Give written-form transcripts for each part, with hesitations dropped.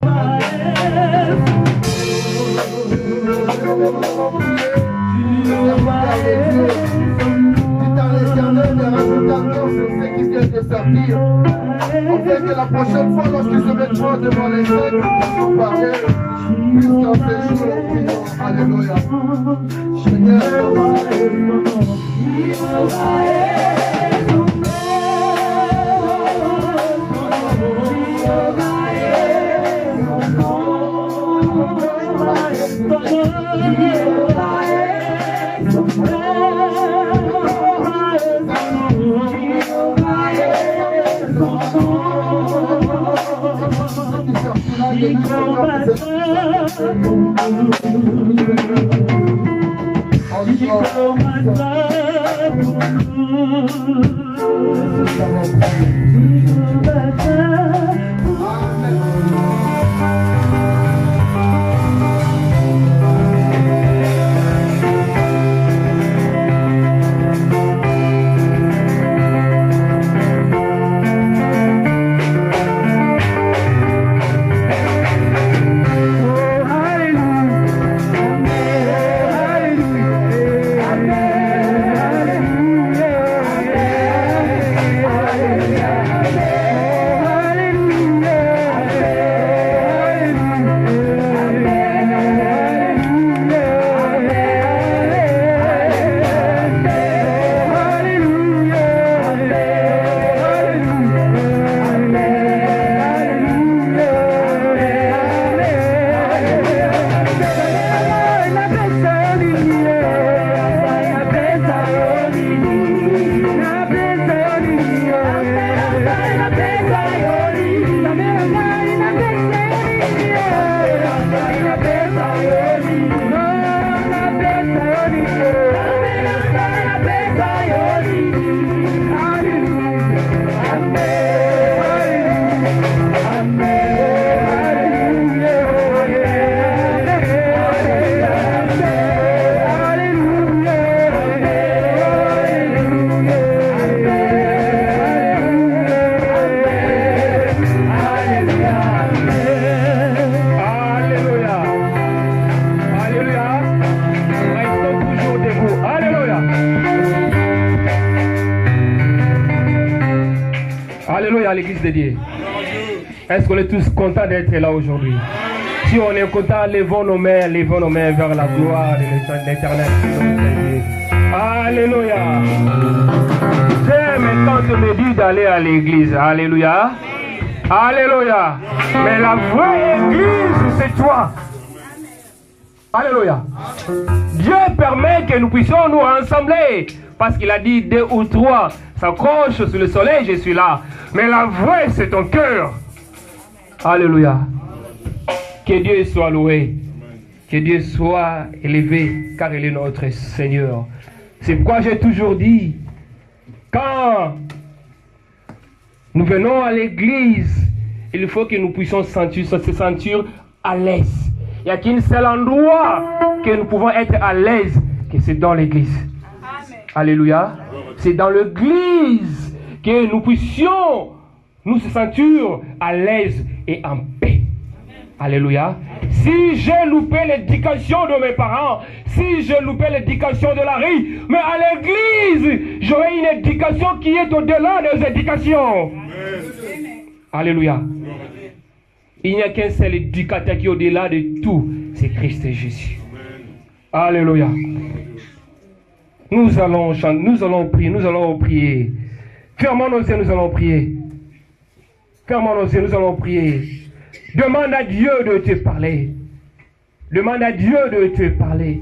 On fait que la prochaine fois, lorsqu'ils se mettront devant les saints, ils vont parler jusqu'à ce jour. Alléluia. Alléluia à l'église de Dieu. Est-ce qu'on est tous contents d'être là aujourd'hui? Si on est content, levons nos mains vers la gloire de l'Éternel. Alléluia. J'aime quand on me dit d'aller à l'église. Alléluia. Alléluia. Mais la vraie église, c'est toi. Alléluia. Dieu permet que nous puissions nous rassembler. Parce qu'il a dit 2 ou 3 s'accrochent sur le soleil, je suis là. Mais la vraie, c'est ton cœur. Alléluia. Que Dieu soit loué. Que Dieu soit élevé, car il est notre Seigneur. C'est pourquoi j'ai toujours dit, quand nous venons à l'église, il faut que nous puissions se sentir à l'aise. Il n'y a qu'un seul endroit que nous pouvons être à l'aise, que c'est dans l'église. Alléluia. C'est dans l'église que nous puissions nous sentir à l'aise et en paix. Alléluia. Si j'ai loupé l'éducation de mes parents, si j'ai loupé l'éducation de la rue, mais à l'église, j'aurai une éducation qui est au-delà des éducations. Alléluia. Il n'y a qu'un seul éducateur qui est au-delà de tout, c'est Christ Jésus. Alléluia. Nous allons chanter, nous allons prier. Fermons nos yeux, nous allons prier. Fermons nos yeux, nous allons prier. Demande à Dieu de te parler. Demande à Dieu de te parler.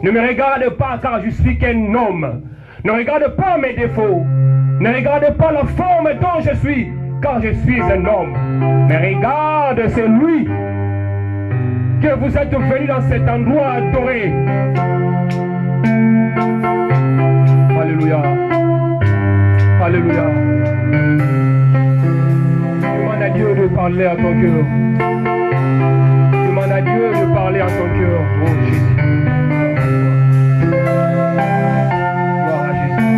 Ne me regarde pas car je suis qu'un homme. Ne regarde pas mes défauts. Ne regarde pas la forme dont je suis car je suis un homme. Mais regarde celui que vous êtes venu dans cet endroit adoré. Alléluia. Alléluia. Demande à Dieu de parler à ton cœur. Demande à Dieu de parler à ton cœur. Oh Jésus. Gloire à Jésus.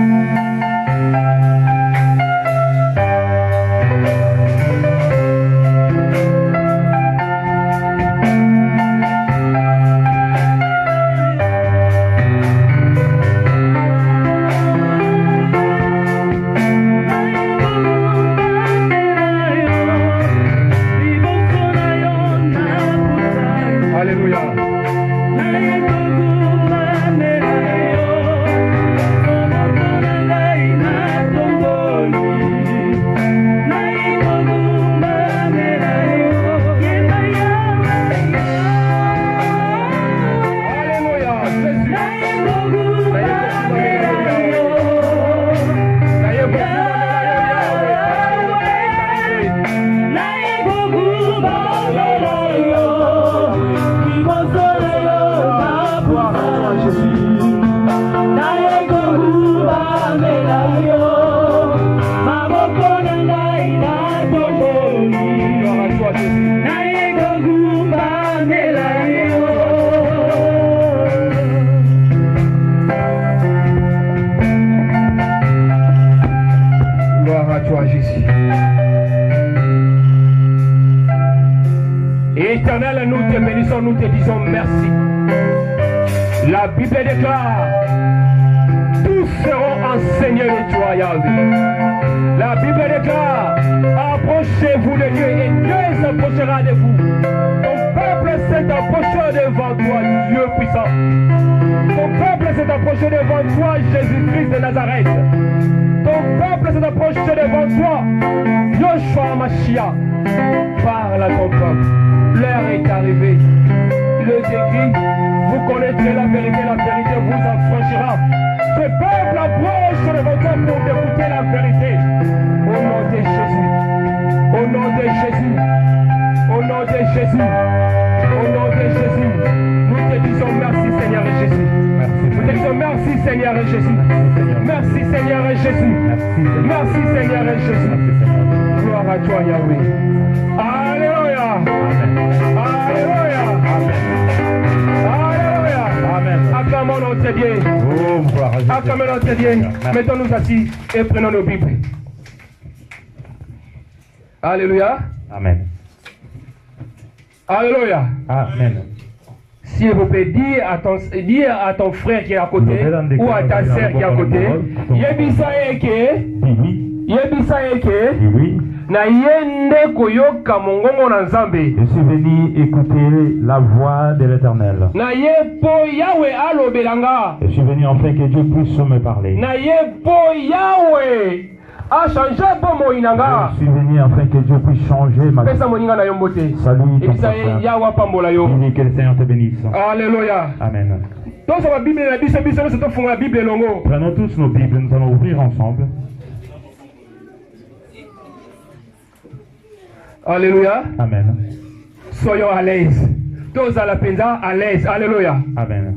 Éternel, nous te bénissons, nous te disons merci. La Bible déclare, tous seront enseignés de toi, Yahweh. La Bible déclare, approchez-vous de Dieu et Dieu s'approchera de vous. Ton peuple s'est approché devant toi, Dieu puissant. Ton peuple s'est approché devant toi, Jésus-Christ de Nazareth. Ton peuple s'est approché devant toi, Yoshua Mashiach. Parle à ton peuple. L'heure est arrivée. Il est écrit, vous connaîtrez la vérité vous affranchira. Ce peuple approche devant toi pour écouter la vérité. Au nom de Jésus. Au nom de Jésus. Au nom de Jésus. Au nom de Jésus. Nous te disons merci Seigneur Jésus. Nous te disons merci Seigneur Jésus. Merci Seigneur Jésus. Merci Seigneur Jésus. Gloire à toi Yahweh. Alléluia. Alléluia. Alléluia. Acclamons notre Dieu. Acclamons notre Dieu. Mettons-nous assis et prenons nos Bibles. Alléluia. Amen. Alléluia. Amen. S'il vous plaît, dis à ton frère qui est à côté ou à ta sœur qui est à côté, Yebisa eke, Oui. na yende koyoka mongongo na Nzambe. Je suis venu écouter la voix de l'Éternel. Na yepo Yahweh alobelanga. Je suis venu en fait que Dieu puisse me parler. Na yepo Yahweh a changé bomo inanga. Je suis venu afin que Dieu puisse changer ma vie. Pesa moninga na yombote. Salut ton Ebisa frère. Yahweh pambola yo. Que le Seigneur te bénisse. Alléluia. Amen. Tous la Bible na biso c'est to fonga la Bible longo. Prenons tous nos Bibles, nous allons ouvrir ensemble. Alléluia. Amen. Soyons à l'aise. Tous à la penza à l'aise. Alléluia. Amen.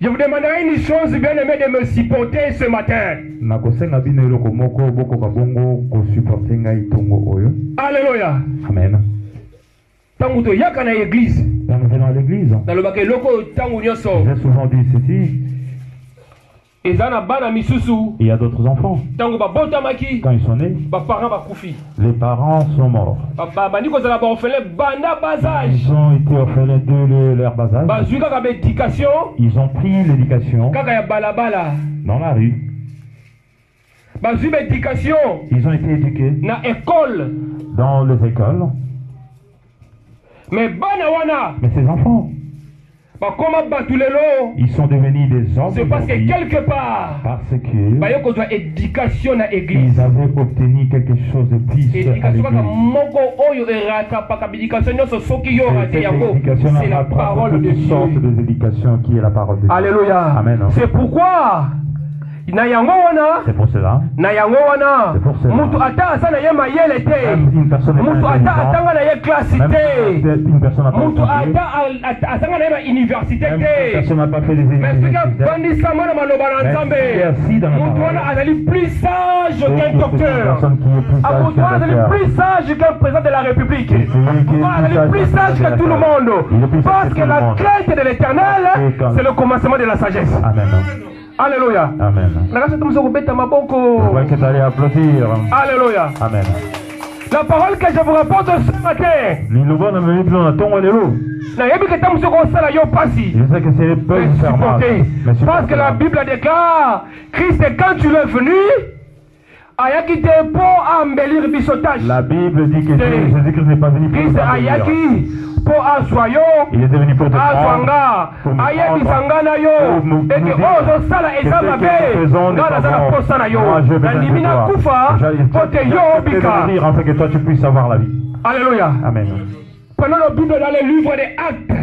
Je vous demanderai une chose bien aimé de me supporter ce matin. Alléluia. Amen. Tangu to yaka na église. Quand nous venons à l'église, Nalobaka loko tangu nyoso. j'ai souvent dit ceci. Ezana bana misusu. Il y a d'autres enfants. Tangu ba botamaki. Quand ils sont nés, Ba parents ba kufi. les parents sont morts. Ba bandi ko zala ba orphelin banda basage. Ils ont été orphelins de leur bas âge. Ba zuka ka éducation. Ils ont pris l'éducation Kaka ya balabala. dans la rue. Ba zuka éducation. Ils ont été éduqués Na école. dans les écoles. Mais bana wana. Mais ces enfants, Ba koma batulelo. ils sont devenus des hommes C'est parce que aujourd'hui quelque part. parce que Ba yoko zwa éducation na église. ils avaient obtenu quelque chose de plus à Éducation kaka l'église. moko oyo erata paka éducation nyonso soki yo Et raté cette yango. éducation C'est la parole de toutes sortes Dieu. d'éducation qui est la parole de Dieu. Alléluia. Amen. C'est pourquoi na yango wana C'est pour cela. na yango wana C'est pour cela. mutu ata asa na ye mayele te Même une personne est mutu ata intelligente, atanga na ye classe même te une personne n'a pas mutu étudié, ata atanga na ye ba université même une te personne n'a pas fait des mais soki études. abandisama na maloba na Mais Nzambe il est assis dans la mutu parole. wana azali plus sage qu'un C'est une docteur personne qui est plus sage mutu wana azali qu'un plus sage qu'un président de la République celui qui est mutu wana plus azali plus sage sage que que tout le il est monde plus sage parce que que tout le la monde. crainte de l'Éternel Et quand- c'est le commencement de la sagesse. Amen. Alléluia. Amen. Nakasa tumso kubeta Je maboko. vois que tu allais applaudir. Alléluia. Amen. La parole que je vous rapporte ce matin. Nilubona mebiblo na tongo lelo. Na yebi que tamuso ko sala yo pasi. Je sais que c'est peu Mais faire mal. supporter. Mais Parce que la supporter. Bible déclare Christ quand tu es venu ayaki te po embellir bisotage. La Bible dit que C'est- Jésus-Christ n'est pas venu pour Christ nous embellir. ayaki po azwayo Il est venu pour te prendre, azwanga pour me ayebisanga na pour yo nous eke dire oyo ozosala eza que ce que mabe nous faisons n'est nga pas nazala bon. posa na yo Moi, je veux nandimi bien que nakufa toi. po te yo Je vais obika. te dire afin que toi tu puisses avoir la vie. Alléluia. Amen. Prenons la Bible dans le livre des Actes.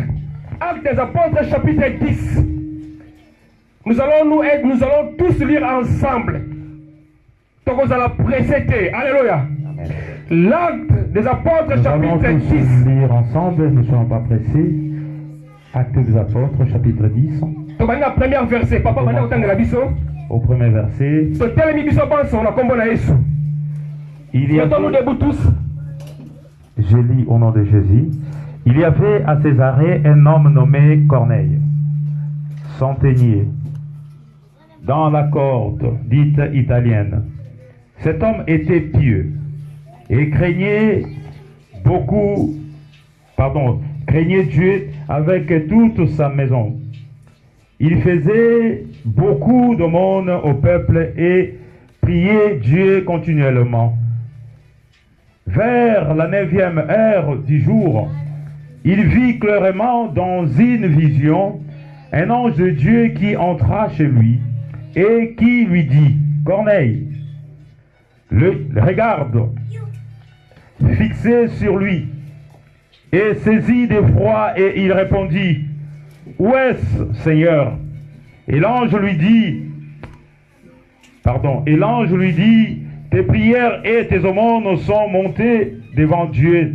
Actes des Apôtres, chapitre 10. Nous allons tous lire ensemble. Donc vous allez précéder. Alléluia. L'acte des Apôtres, Nous allons chapitre tous 10. lire ensemble, ne soyons pas pressés. Actes des Apôtres, chapitre 10. Donc on va lire le premier verset. Papa, on va lire la biso. Au premier verset, So tel mi biso pense on a combo na Yesu. il y Mettons-nous avait, debout tous. je lis au nom de Jésus, il y avait à Césarée un homme nommé Corneille, centenier, dans la cohorte dite italienne. Cet homme était pieux et craignait beaucoup craignait Dieu avec toute sa maison. Il faisait beaucoup d'aumônes au peuple et priait Dieu continuellement. Vers la 9e heure du jour, il vit clairement dans une vision un ange de Dieu qui entra chez lui et qui lui dit, « Corneille, le regarde, fixé sur lui, et saisi d'effroi, et il répondit, « Où est-ce, Seigneur ?» Et l'ange lui dit, « Tes prières et tes aumônes sont montées devant Dieu. »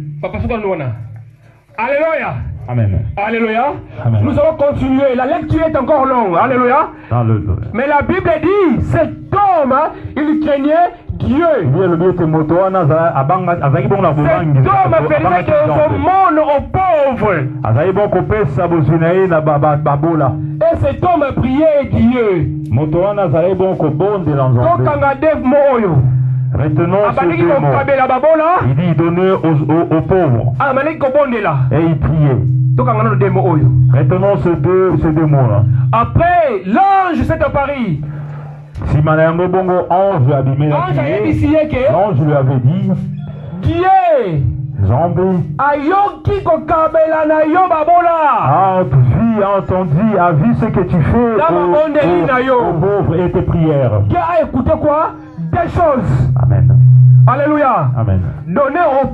Alléluia. Amen. Alléluia. Amen. Nous allons continuer. La lecture est encore longue. Alléluia. Alléluia. Mais la Bible dit, cet homme, il craignait Dieu. Cet homme faisait des aumônes aux pauvres. Et cet homme priait Dieu. Donc, retenons ce deux mots. Il dit donner aux pauvres. Et il priait. Retenons ces deux mots-là. Après, l'ange s'est apparu. Si Malango Bongo ange abîmé la prière, l'ange lui avait dit, Dieu Zambé a vu ce que tu fais aux pauvres et tes prières. Dieu a écouté quoi? Des choses. Amen. Alléluia. Amen. Donner aux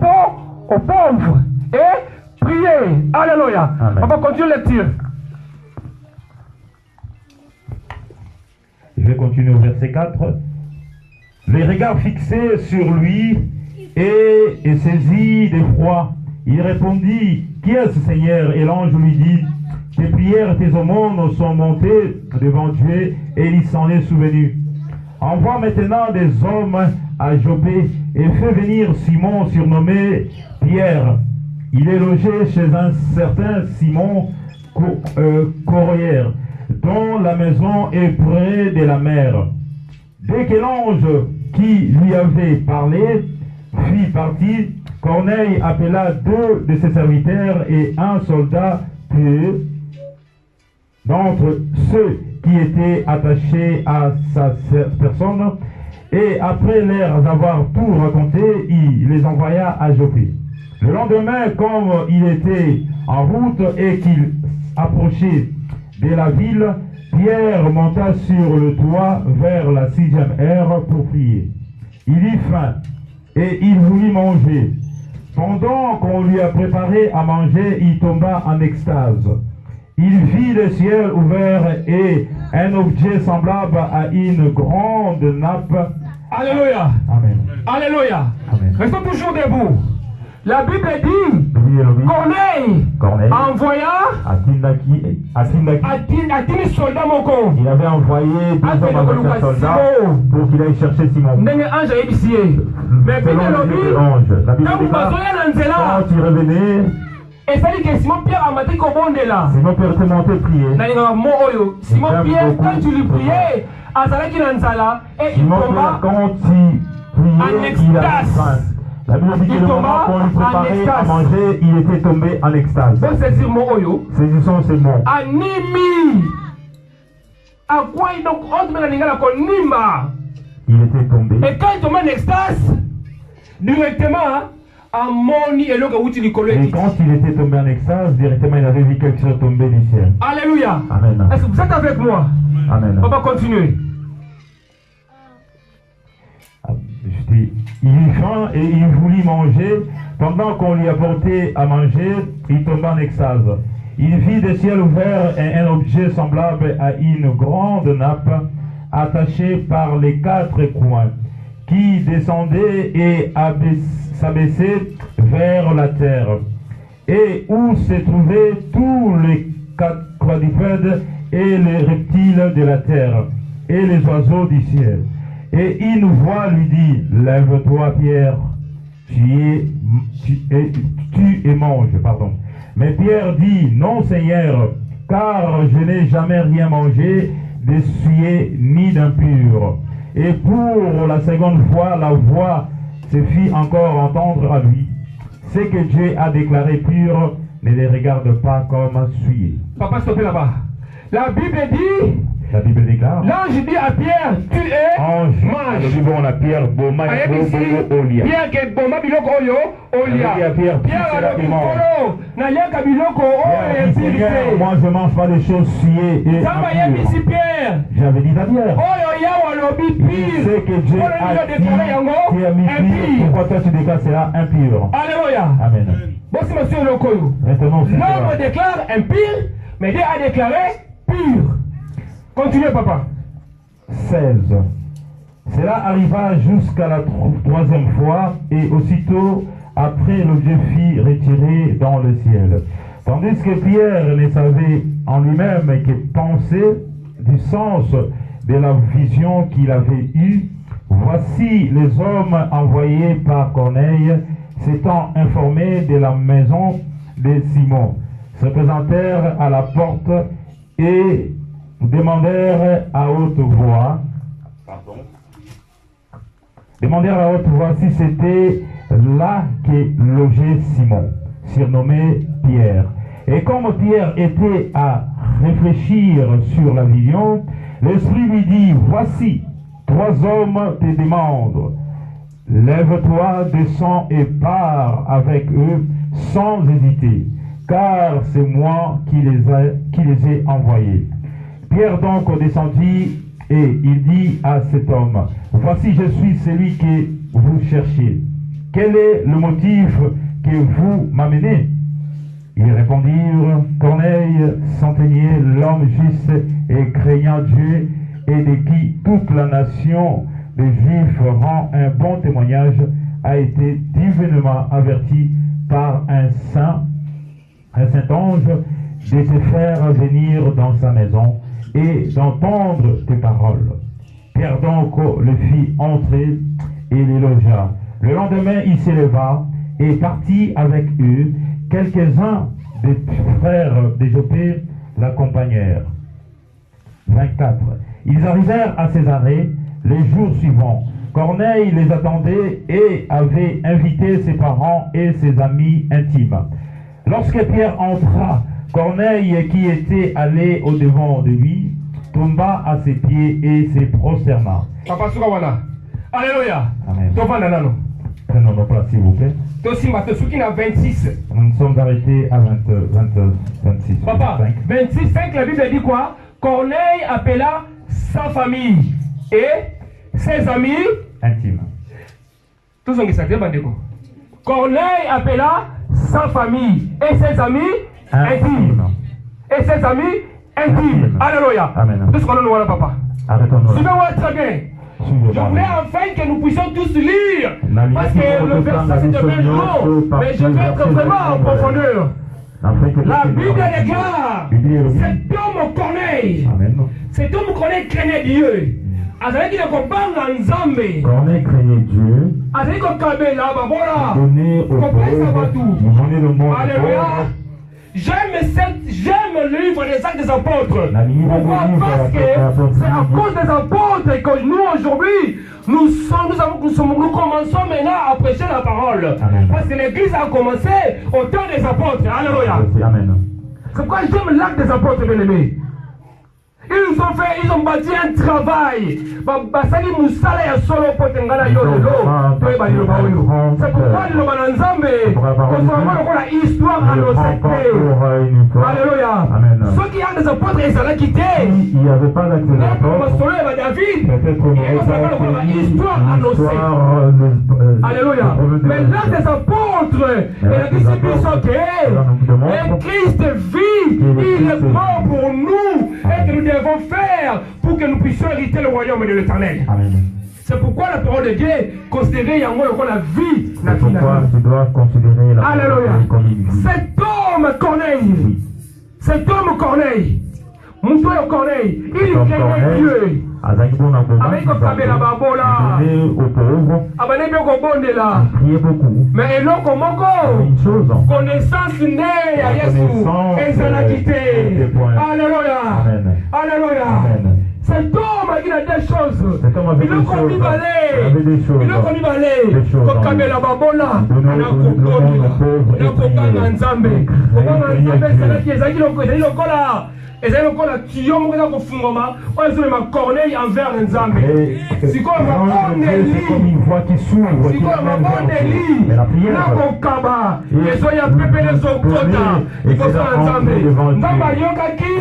pauvres et prier. Alléluia. Amen. On va continuer la lecture. Je vais continuer au verset 4. Les regards fixés sur lui et saisi d'effroi, il répondit, « Qui est ce Seigneur ?» Et l'ange lui dit, « Tes prières et tes aumônes sont montées devant Dieu et il s'en est souvenu. Envoie maintenant des hommes à Jopé et fais venir Simon surnommé Pierre. Il est logé chez un certain Simon Corrière, dont la maison est près de la mer. » Dès que l'ange qui lui avait parlé fit partir, Corneille appela 2 de ses serviteurs et un soldat pieux d'entre ceux qui étaient attachés à sa personne, et après leur avoir tout raconté, il les envoya à Jopé. Le lendemain, comme il était en route et qu'il approchait de la ville, Pierre monta sur le toit vers la 6e heure pour prier. Il eut faim et il voulut manger. Pendant qu'on lui a préparé à manger, il tomba en extase. Il vit le ciel ouvert et un objet semblable à une grande nappe. Alléluia. Amen. Alléluia. Amen. Restons toujours debout. La Bible dit, Corneille envoya Atini soldat moko. Il avait envoyé 2 hommes avec un soldat pour qu'il aille chercher Simon. Mais quand il revenait, et ça dit que Simon Pierre a maté comment de là. Simon Pierre était monté prier. Simon Pierre, quand tu lui priais, Azalaki Nanzala, et il tomba quand il priait, il avait faim. La Bible dit que le moment qu'on lui préparait à manger, il était tombé en extase. Saisissons ces mots. Animi. À quoi il donc il était tombé. Et quand il tombait en extase, directement, et quand il était tombé en extase, directement il avait vu quelque chose tomber du ciel. Alléluia. Amen. Est-ce que vous êtes avec moi? Amen. On va continuer. Il eut faim et il voulut manger. Pendant qu'on lui apportait à manger, il tomba en extase. Il vit le ciel ouvert et un objet semblable à une grande nappe attachée par les 4 coins, qui descendait et s'abaissait vers la terre, et où se trouvaient tous les quadrupèdes et les reptiles de la terre, et les oiseaux du ciel. Et une voix lui dit, « Lève-toi, Pierre, tu et mange. » Mais Pierre dit, « Non, Seigneur, car je n'ai jamais rien mangé d'essuyé ni d'impur. » Et pour la seconde fois, la voix se fit encore entendre à lui. « Ce que Dieu a déclaré pur, ne les regarde pas comme souillés. Papa, stoppez là-bas. La Bible dit, La Bible déclare. l'ange dit à Pierre, tu es Ange, mange. nous vivons la pierre, Boma et Olia. Pierre que boma biloko oyo olia. Pierre, Pierre alobi kolo na yaka biloko oyo Seigneur, épirité. moi je mange pas des choses souillées et Samba impures. yebisi Pierre. J'avais dit à Pierre. Oyo yawa alobi Il pire. sait que Dieu a dit, tu as mis pire, impire. pourquoi toi tu déclares cela impur? Alléluia. Amen. Bosi monsieur lokoyo. Maintenant, c'est L'homme déclare impire, mais Dieu a déclaré pur. Continuez papa. 16. Cela arriva jusqu'à la troisième fois, et aussitôt après le Dieu fit retirer dans le ciel. Tandis que Pierre ne savait en lui-même que penser du sens de la vision qu'il avait eue, voici les hommes envoyés par Corneille, s'étant informés de la maison de Simon, se présentèrent à la porte et demandèrent à haute voix si c'était là qu'est logé Simon, surnommé Pierre. Et comme Pierre était à réfléchir sur la vision, l'Esprit lui dit, voici, 3 hommes te demandent, lève-toi, descends et pars avec eux sans hésiter, car c'est moi qui les ai envoyés. Pierre donc descendit et il dit à cet homme, voici je suis celui que vous cherchez. Quel est le motif que vous m'amenez? Ils répondirent, Corneille, centenier, l'homme juste et craignant Dieu, et de qui toute la nation des Juifs rend un bon témoignage, a été divinement averti par un saint ange de te faire venir dans sa maison et d'entendre tes paroles. Pierre donc le fit entrer et les logea. Le lendemain, il s'éleva et partit avec eux. Quelques-uns des frères de Jopé l'accompagnèrent. 24. Ils arrivèrent à Césarée les jours suivants. Corneille les attendait et avait invité ses parents et ses amis intimes. Lorsque Pierre entra, Corneille, qui était allé au-devant de lui, tomba à ses pieds et se prosterna. Papa Sukawana. Alléluia. Amen. Tovana nano. Prenons nos places, s'il vous plaît. Tosimba Tosuki na 26. Nous nous sommes arrêtés à 26. Papa, 26, 5, la Bible dit quoi? Corneille appela sa famille et ses amis Intime. Tous sont qui bandeko. Corneille appela sa famille et ses amis intimes. Et ses amis intimes. Alléluia. Amen. Tout ce qu'on a nous voilà, papa. Arrêtons-nous. Suivez-moi très bien. Je voulais enfin que nous puissions tous lire. Parce que le verset c'est un peu long. Mais je vais être vraiment en profondeur. La Bible déclare, cet homme Corneille, cet homme Corneille craignait Dieu. Azali qui ne Corneille craignait Dieu. Azali ko kabela babola. Donner au pauvres. Alléluia. J'aime le livre des Actes des Apôtres. Pourquoi? Parce que c'est à cause des apôtres que nous aujourd'hui, nous commençons maintenant à prêcher la parole. Amen. Parce que l'église a commencé au temps des apôtres. Alléluia. Amen. C'est pourquoi j'aime l'acte des apôtres, bien aimés. Ils ont bâti un travail. C'est pourquoi le histoire à nos secteurs. Alléluia. Ceux qui ont des apôtres, ils allaient quitter. Il n'y avait pas d'accès aux apôtres. Histoire à nos secteurs. Alléluia. Mais là, des apôtres, et les disciples sont et Christ vit. Il est mort pour nous. Et que nous devons faire pour que nous puissions hériter le royaume de l'Éternel. C'est pourquoi la parole de Dieu considère la vie naturelle. C'est pourquoi tu dois considérer la Alléluia. comme une vie. Cet homme Corneille, cet homme Corneille, Moutoyo Corneille, il craignait Dieu. Avec Kabela Babola, mais une chose, connaissance née à Yesu, et ça l'a quitté. Alléluia. Alléluia. Cet homme qui a des choses. homme avait des choses. Il avait des choses. Des choses dans lui. ezali lokola kiyo moko eza kofungoma oyo ezolema corneille envers nzambe sikoyo mabondeli na kokaba ezoya pepele ezokota liboso na nzambe nzambe ayokaki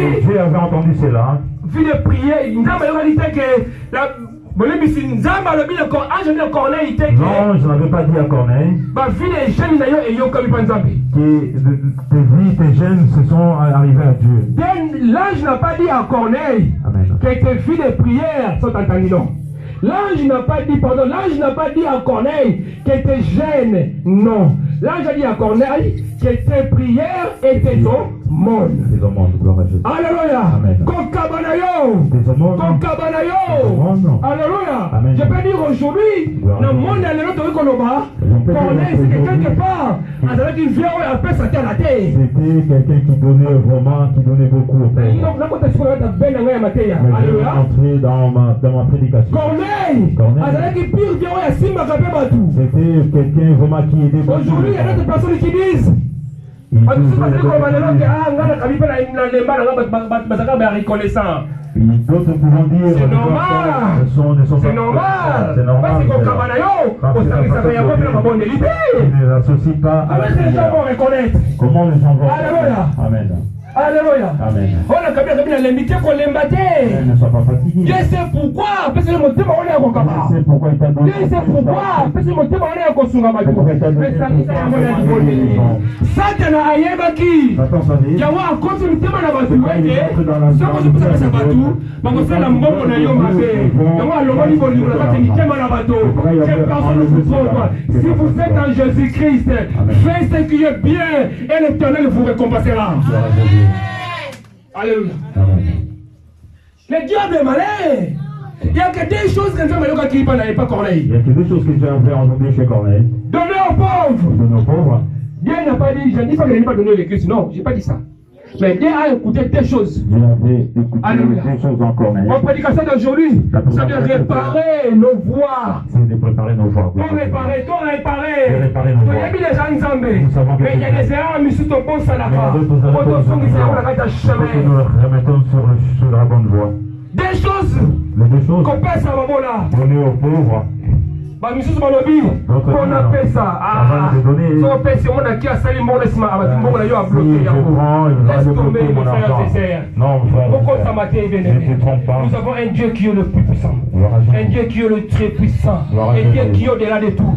vie de prière nzambe ayokaki te ke bolebisi nzambe alobi ange de Corneille te non, je n'avais pas dit à Corneille bavie de gène na yo eyokami mpa nzambe tes gènes se sont arrivés à Dieu. L'ange n'a pas dit à Corneille que tes vies de prière sont entendues, non. L'ange n'a pas dit, pardon, l'ange n'a pas dit à Corneille que tes gènes, non. L'ange a dit à Corneille que tes prières étaient au monde. Alléluia. Kokabanayo. Kokabanayo. Alléluia. Je peux dire aujourd'hui, dans le monde, Corneille, c'est que quelque part, avec une vieille après ça tient la tête. C'était quelqu'un qui donnait vraiment, qui donnait beaucoup au Père. Mais je vais entrer dans ma prédication. C'était quelqu'un vraiment qui aidait beaucoup. Aujourd'hui, il y a d'autres personnes qui disent d'autres pouvant dire c'est normal. C'est normal. Parce qu'ils ne l'associent pas à la prière. Comment les gens vont reconnaître? Amen. Alléluia. Amen. On a quand même l'embité qu'on l'embate. Ne sois pas fatigué. Dieu sait pourquoi. Parce que le motif on est à Kokaba. Dieu sait pourquoi il t'a donné. Dieu sait pourquoi. Parce que le motif on est à Kosungaba. Satan a yebaki. Yawa a continué de me la battre. Ça vous peut ça batou. Bango fait la mbongo na yo mabe. Yawa lo moni boli la battre ni tema na bateau. Quelle personne vous trompe. Si vous êtes en Jésus-Christ, faites ce qui est bien et l'Éternel vous récompensera. Alléluia. Le diable est malin. Il y a que des choses que Nzambe qui n'avait pas Corneille. Il y a que des choses que Dieu a fait aujourd'hui chez Corneille. Donner aux pauvres. Donner aux pauvres. Dieu n'a pas dit, je ne dis pas qu'il n'a pas donné les Christ. Non, je n'ai pas dit ça. Mais Dieu a écouté des choses. Dieu avait écouté des choses en Corneille. En prédication d'aujourd'hui, ça doit réparer nos voix. C'est de préparer nos voix. Tout réparer. Nos voix. Il y a des gens zambés. Mais il y a des erreurs, mais surtout bon ça là-bas. Nous nous remettons sur la bonne voie. Des choses qu'on passe à moment là. Donner aux pauvres. Bah, monsieur Malobi, on a fait ça. Si on fait ça, on a qui a sali mon laissement, on a eu à bloquer. Laisse tomber mes frères et sœurs. Non, frère. Nous avons un Dieu qui est le plus puissant. Un Dieu qui est le très puissant. Un Dieu qui est au-delà de tout.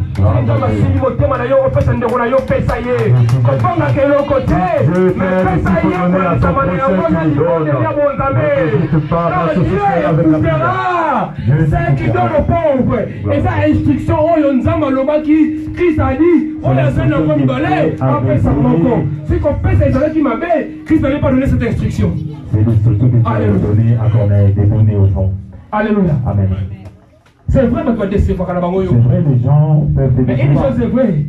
C'est qui donne aux pauvres. Et ça oyo nzamba lobaki Christ a dit on a besoin d'un bon balai après ça manque si qu'on fait ça ezalaki mabe Christ n'allait pas donner cette instruction. C'est l'instruction que Dieu a donnée à Corneille de donner aux gens. Alléluia. Amen. C'est vrai que tu as décevoir quand c'est vrai les gens peuvent te mais une chose est vraie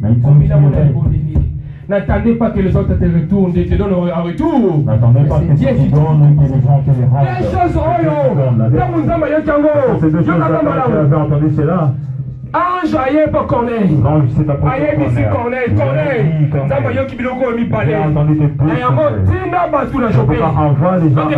n'attendez pas que les autres te retournent, te donnent un retour. N'attendez pas que Dieu te donne que les gens te les rendent. Les choses c'est deux choses tu avais entendu cela. Ange aye pas Corneille. Non, c'est pas aye bisi Corneille. Nzamba yo kibiloko mi parler. Ayamo tinda batu na chopé. Envoie les gens à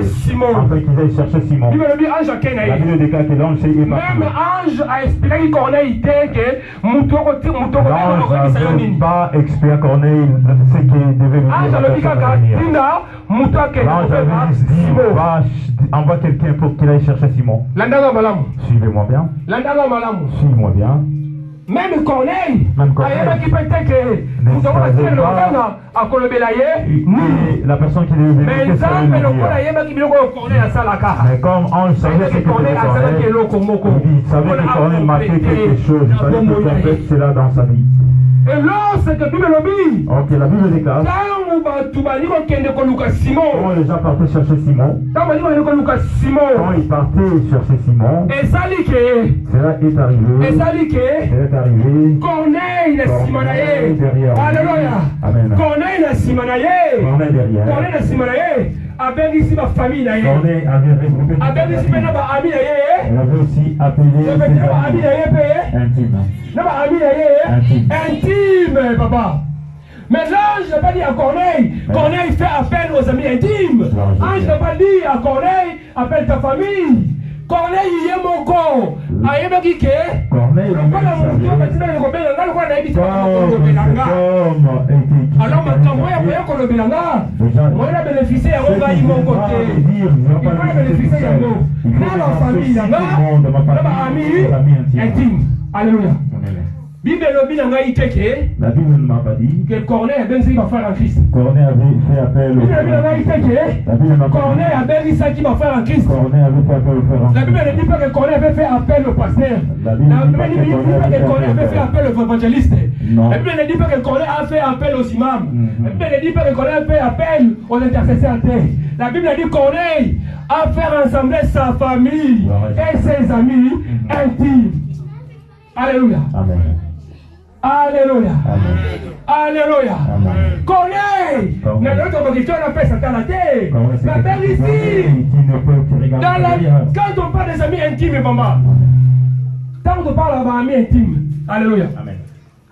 Simon. Afin qu'ils aillent chercher Simon. Il dit ange akenaï. La Bible déclare que l'ange s'est éparpillé. Même ange a expliqué Corneille que mutoko l'ange n'avait pas expliqué à Corneille ce qui devait venir. Ange a dit kaka tinda mutake. L'ange avait dit envoie quelqu'un pour qu'il aille chercher Simon. Landanga malamu. Suivez-moi bien. Landanga malamu. Suis-moi bien. Même Corneille, la personne qui devait venir, mais comme ange savait ce que Corneille, il savait que Corneille marquait quelque chose, il fallait que quelqu'un fasse cela dans sa vie. Et lorsque la Bible déclare, quand les gens partaient chercher Simon, quand ils partaient chercher Simon, cela est arrivé. Corneille derrière. Alléluia. Amen. Corneille derrière. Abel ici ma famille. Corneille avait regroupé toute Abel ici sa ma famille. famille. Elle avait aussi appelé ses amis intimes. Intime, papa. Mais l'ange n'a pas dit à Corneille, Corneille fait appel aux amis intimes. L'ange n'a pas dit à Corneille, appelle ta famille. Corneille, il est mon corps. Corneille, alors maintenant, moi, il a bénéficié à envahir mon côté. Il va bénéficier à moi. Dans la famille, dans ma amie intime. Alléluia. La Bible ne m'a pas dit que Corneille a béni ma frère en Christ. Corneille avait fait appel au frère. La Bible n'a pas Corneille a béni ça qui m'a frère en Christ. Corneille avait fait appel au frère. La Bible ne dit pas que Corneille avait fait appel au pasteur. La Bible ne dit pas que Corneille avait fait appel aux évangélistes. La Bible ne dit pas que Corneille a fait appel aux imams. La Bible ne dit pas que Corneille a fait appel aux intercesseurs. La Bible dit que Corneille a fait rassembler sa famille et ses amis intimes. Alléluia. Amen. Alléluia. Amen. Alléluia. Amen. Corneille. Mais notre question n'a pas Satan la terre. Ma belle ici. Quand on parle des amis intimes, maman. Quand on parle d'amis intimes. Alléluia. Amen.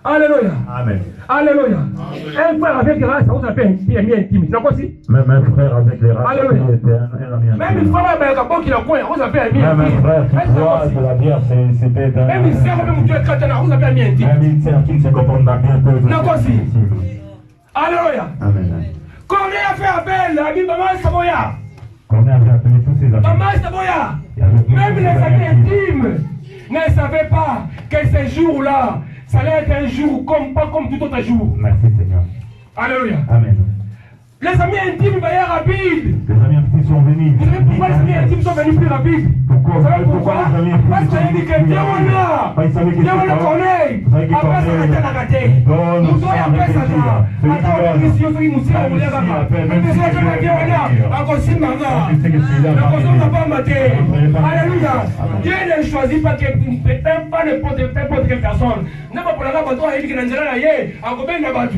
Alléluia. Amen. Alléluia. Un frère avec les races, on s'appelle un ami intime. C'est quoi si? Même un frère avec les races, Alléluia. était un ami intime. Même une frère avec un bon qui l'a coin, on s'appelle ami intime. Même un frère qui boit de la bière, c'est peut-être un... Même une sœur, même Dieu est chrétien, on s'appelle ami intime. Même une sœur qui ne se comporte pas bien peut être... Non, quoi si? Alléluia. Amen. Corneille a fait appel à mi maman Saboya. Corneille avait appelé tous ses amis. Maman Saboya. Même les amis intimes ne savaient pas que ce jour-là, ça allait être un jour pas comme tout autre jour. Merci Seigneur. Alléluia. Amen. Les amis intimes ils venaient rapides. Les amis intimes sont venus. Vous savez pourquoi les amis intimes sont venus plus rapides? Pourquoi? Vous savez pourquoi? Les amis intimes Parce qu'il a dit que Dieu on a. Dieu on a Corneille. Après ça, on a raté. Nous sommes après ça. Attends, on est ici, on est ici, on est là. Mais c'est que Dieu on a. Encore si maman. La personne n'a pas maté. Alléluia. Dieu ne choisit pas peut-être pas n'importe quelle personne. N'a pas pour la raison, il dit que dans la yé, encore bien n'a pas tout.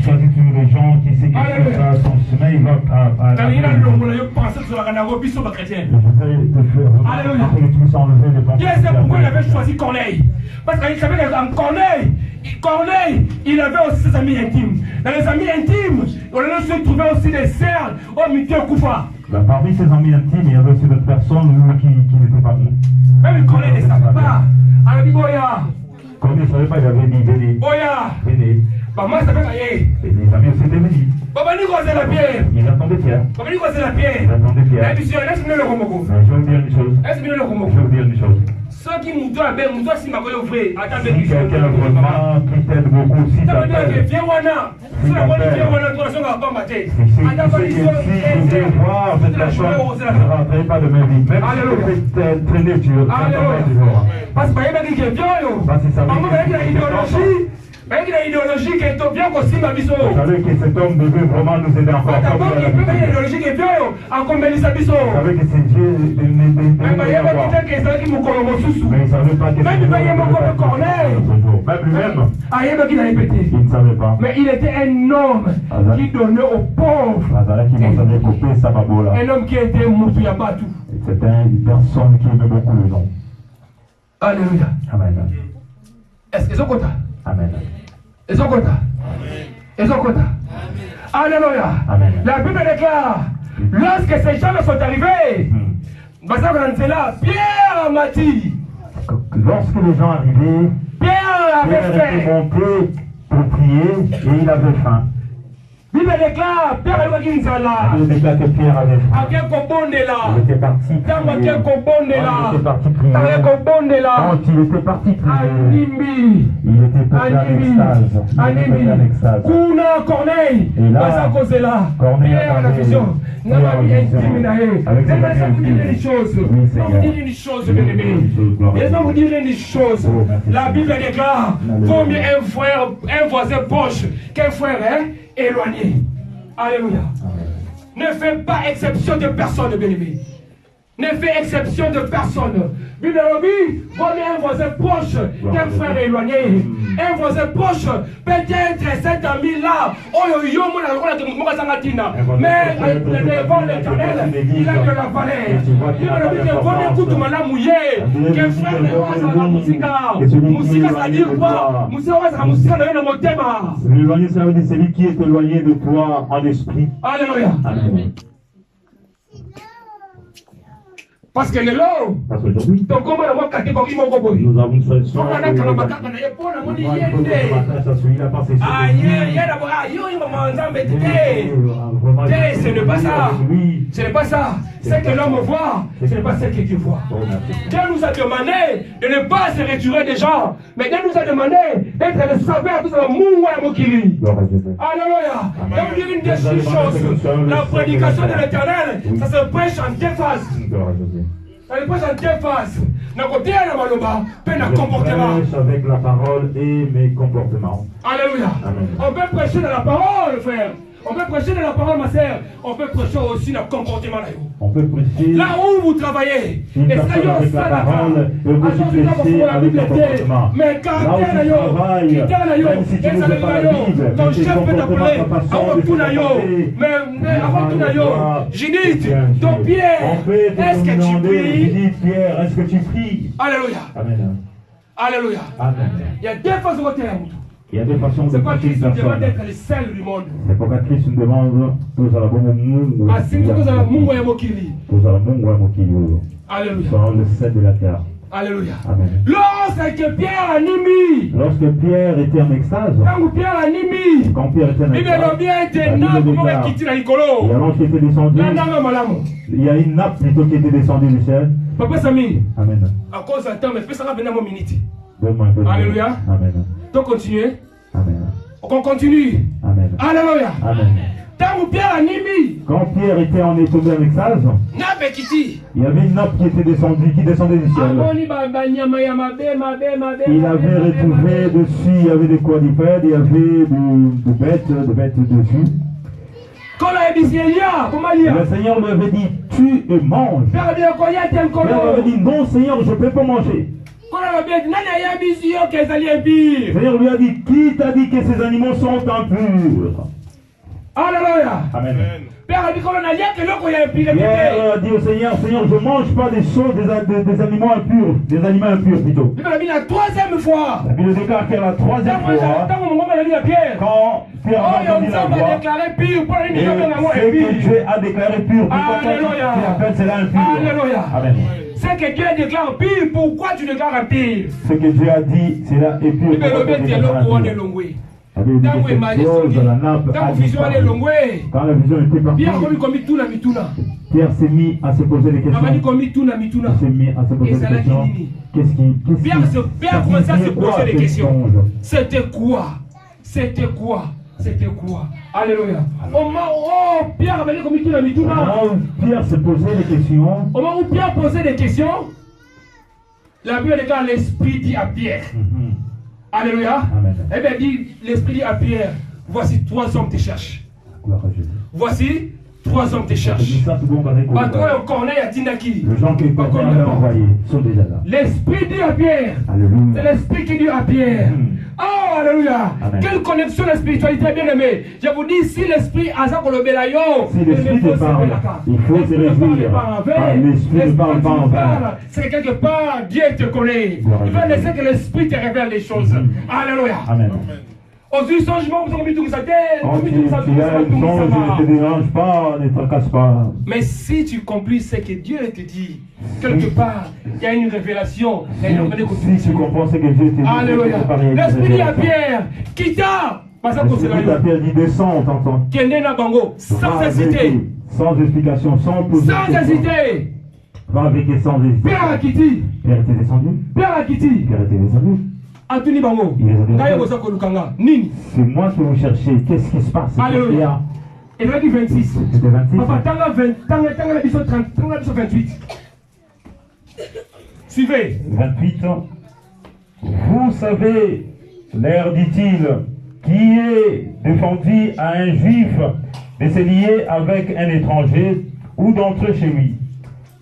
Choisis tous les gens qui sait que ça son chemin, il va à je vais te faire Alléluia. Que tu puisses enlever les pensées. Dieu sait pourquoi il avait choisi Corneille. Parce qu'il savait que Corneille, il avait aussi ses amis intimes. Dans les amis intimes, on a se trouver aussi des sœurs au milieu Koufa. Parmi ses amis intimes, il y avait aussi d'autres personnes qui n'étaient pas bons. Même Corneille ne savait pas. Alors il dit Boya. Corneille ne savait pas, il avait dit venez. Boya. Venez. Maman savait pas. Et les amis aussi étaient venus. Papa dit quoi c'est la pierre. Ils attendaient Pierre. Papa dit quoi c'est la pierre. Ils attendaient Pierre. Monsieur, laisse-moi le romoko. Je vais vous dire une chose. Laisse-moi le Je vais romoko. vous dire une chose. Ceux qui m'ont donné, m'ont si ma collègue ouvrait. Attends, Si quelqu'un vraiment qui t'aide beaucoup, si ça veut dire que t'appelle, viens wana. Si la bonne viens wana, toi, on va pas mater. si vous voulez voir cette personne, ne rentrez pas de ma vie. Même si vous faites traîner, tu vas. Parce que il y a bien yo. Parce que ça veut dire qu'il y a une idéologie. Il y a une idéologie qui est bien aussi ma biso. Vous savez que cet homme devait vraiment nous aider encore. D'abord, il y a une idéologie qui est bien yo. En combien il s'habille. Vous savez que c'est Dieu de mais il y a quelqu'un qui est ça qui me colore sous. Mais il ne savait pas que même il y a mon Corneille. Même lui-même. Ah, il y a qui l'a répété. Il ne savait pas. Mais il était un homme qui donnait aux pauvres. Un homme qui était Moutou Yabatou. C'était une personne qui aimait beaucoup le nom. Alléluia. Amen. Est-ce qu'ils ont compté? Amen. Ils ont compté? Ils ont compté? Alléluia. Amen. La Bible déclare, lorsque ces gens sont arrivés, Pierre a mati. Lorsque les gens arrivaient, Pierre avait était faim. monté pour prier et il avait faim. Bible déclare, Pierre avait Il déclare que Pierre avait faim. Il était parti prier. Il était parti prier. Quand il était parti prier, il était pété en extase. Corneille. Et là, Corneille Pierre la vision. N'a pas mis intime. Avec ses Laissez-moi vous dire une chose. Je vais vous dire une chose, bien aimé. Laissez-moi vous dire une chose. La Bible déclare combien un voisin proche qu'un frère est éloigné. Alléluia. Ne fais pas exception de personne, bien aimé. Ne fais exception de personne. Bible dit, combien un voisin proche qu'un frère est éloigné. un voisin proche, peut-être cet ami-là, mais devant l'Éternel, il a de la valeur. Il me dit que bon écoute madame mouillé, que frère ne va pas musica. Musica, ça veut dire quoi? Musica, ça veut dire le motema. L'éloigné, ça veut dire celui qui est éloigné de toi en esprit. Alléluia. Amen. Parce que lelo, Parce qu'aujourd'hui, donc comment on va cater comme il m'a proposé. nous avons une seule On a la calabaka, on a les bonnes, on a les ce n'est pas ça. Ce n'est pas ça. Ce que l'homme voit, ce n'est pas ce que Dieu voit. Dieu nous a demandé de ne pas se retirer des gens, mais Dieu nous a demandé d'être le sauveur de ce monde à Mokiri. Alléluia. Donc il y a une des choses. La prédication de l'Éternel, ça se prêche en deux phases. Ça se prêche en deux phases. Côté à la maloba, peine à comportement. Avec la parole et mes comportements. Alléluia. Amen. On peut prêcher dans la parole, frère. On peut prêcher dans la parole, ma sœur. On peut prêcher aussi dans le comportement. On peut prêcher. Là où vous travaillez. Une personne avec la parole et on peut aussi prêcher avec le comportement. Mais quand là où tu travailles, même si tu ne sais pas la Bible, ton chef peut t'appeler avant tout nayo. Mais avant tout nayo, Judith, ton Pierre, est-ce que tu pries? Judith, Pierre, est-ce que tu pries? Alléluia. Amen. Alléluia. Amen. Il y a deux façons de faire. Il y a deux façons de c'est pas prêcher Christ une nous demande personne. d'être les seuls du monde. C'est pourquoi Christ nous demande tous à la bonne Mungu. Ainsi que tous à la Mungu ya Mokili. Tous à la Mungu ya Mokili. Alléluia. Dans le sel de la terre. Alléluia. Amen. Lorsque Pierre animi. Lorsque Pierre était en extase. Quand Pierre animi. Quand Pierre était en extase. Il a bien été nappe pour quitter la Nicolo. Il y a l'ange qui était descendu. Il y a une nappe plutôt qui était descendue du ciel. Papa Sami. Amen. À cause d'un temps, mais ça va venir à mon minute. Donne-moi un peu de Alléluia. Amen. Donc continuez. Amen. On continue. Amen. Alléluia. Amen. Quand Pierre animi. Quand Pierre était en tombé en extase, Nappe quitte. il y avait une nappe qui était descendue, qui descendait du ciel. Il avait retrouvé dessus, il y avait des quadrupèdes, il y avait des bêtes dessus. Le Seigneur lui avait dit, tu manges. Pierre avait dit, non Seigneur, je ne peux pas manger. Le Seigneur lui a dit, qui t'a dit que ces animaux sont impurs? Alléluia. Amen. Pierre a dit au Seigneur, Seigneur, je ne mange pas des choses, des animaux impurs, des animaux impurs plutôt. La troisième fois. La Bible déclare que la troisième fois, quand Pierre a entendu la voix, et ce que Dieu a déclaré pur, pourquoi tu appelles cela impur? Alléluia. Amen. Ce que Dieu déclare pire, pourquoi tu déclares impire? Ce que Dieu a dit, cela est pur. Quand la vision était partie, Pierre s'est mis à se poser des questions. Il s'est mis à se poser des questions. Pierre commençait à se poser des questions. C'était quoi? Alléluia. Au moment où Pierre avait commis tout la mituna. Au moment où Pierre se posait des questions. Au moment où Pierre posait des questions, la Bible déclare l'Esprit dit à Pierre. Alléluia. Amen. Eh bien, dit l'Esprit dit à Pierre, voici 3 hommes te cherchent. Voici 3 hommes te cherchent. Les gens que Pierre a envoyés sont déjà là. L'Esprit dit à Pierre. Alléluia. C'est l'Esprit qui dit à Pierre. Oh, alléluia. Amen. Quelle connexion de la spiritualité, bien aimé. Je vous dis, si l'Esprit a ça pour le bélayon, si l'Esprit te parle, il faut se réjouir. L'Esprit ne parle pas en vain. C'est que quelque part, Dieu te connaît. Il va laisser que l'Esprit te révèle les choses. Alléluia. Amen. Aux changement, vous avez mis tout ça. Quand tu as une songe, ne te dérange pas, ne te casse pas. Mais si tu comprends ce que Dieu te dit, quelque part, il y a une révélation. Si tu comprends ce que Dieu te dit, alléluia. L'Esprit dit à Pierre, quitta. L'Esprit à Pierre dit, descends, t'entends. Sans hésiter. Sans explication, sans poser. Sans hésiter. Va avec et sans hésiter. Pierre a quitté. Pierre était descendu. Pierre a quitté. Pierre était descendu. Antony Bango. C'est moi qui vous cherchez. Qu'est-ce qui se passe? Alléluia. Et là, dit 26. C'était 26. Papa, t'en as 28. Suivez. 28. Vous savez, l'air dit-il, qui est défendu à un juif de se lier avec un étranger ou d'entrer chez lui.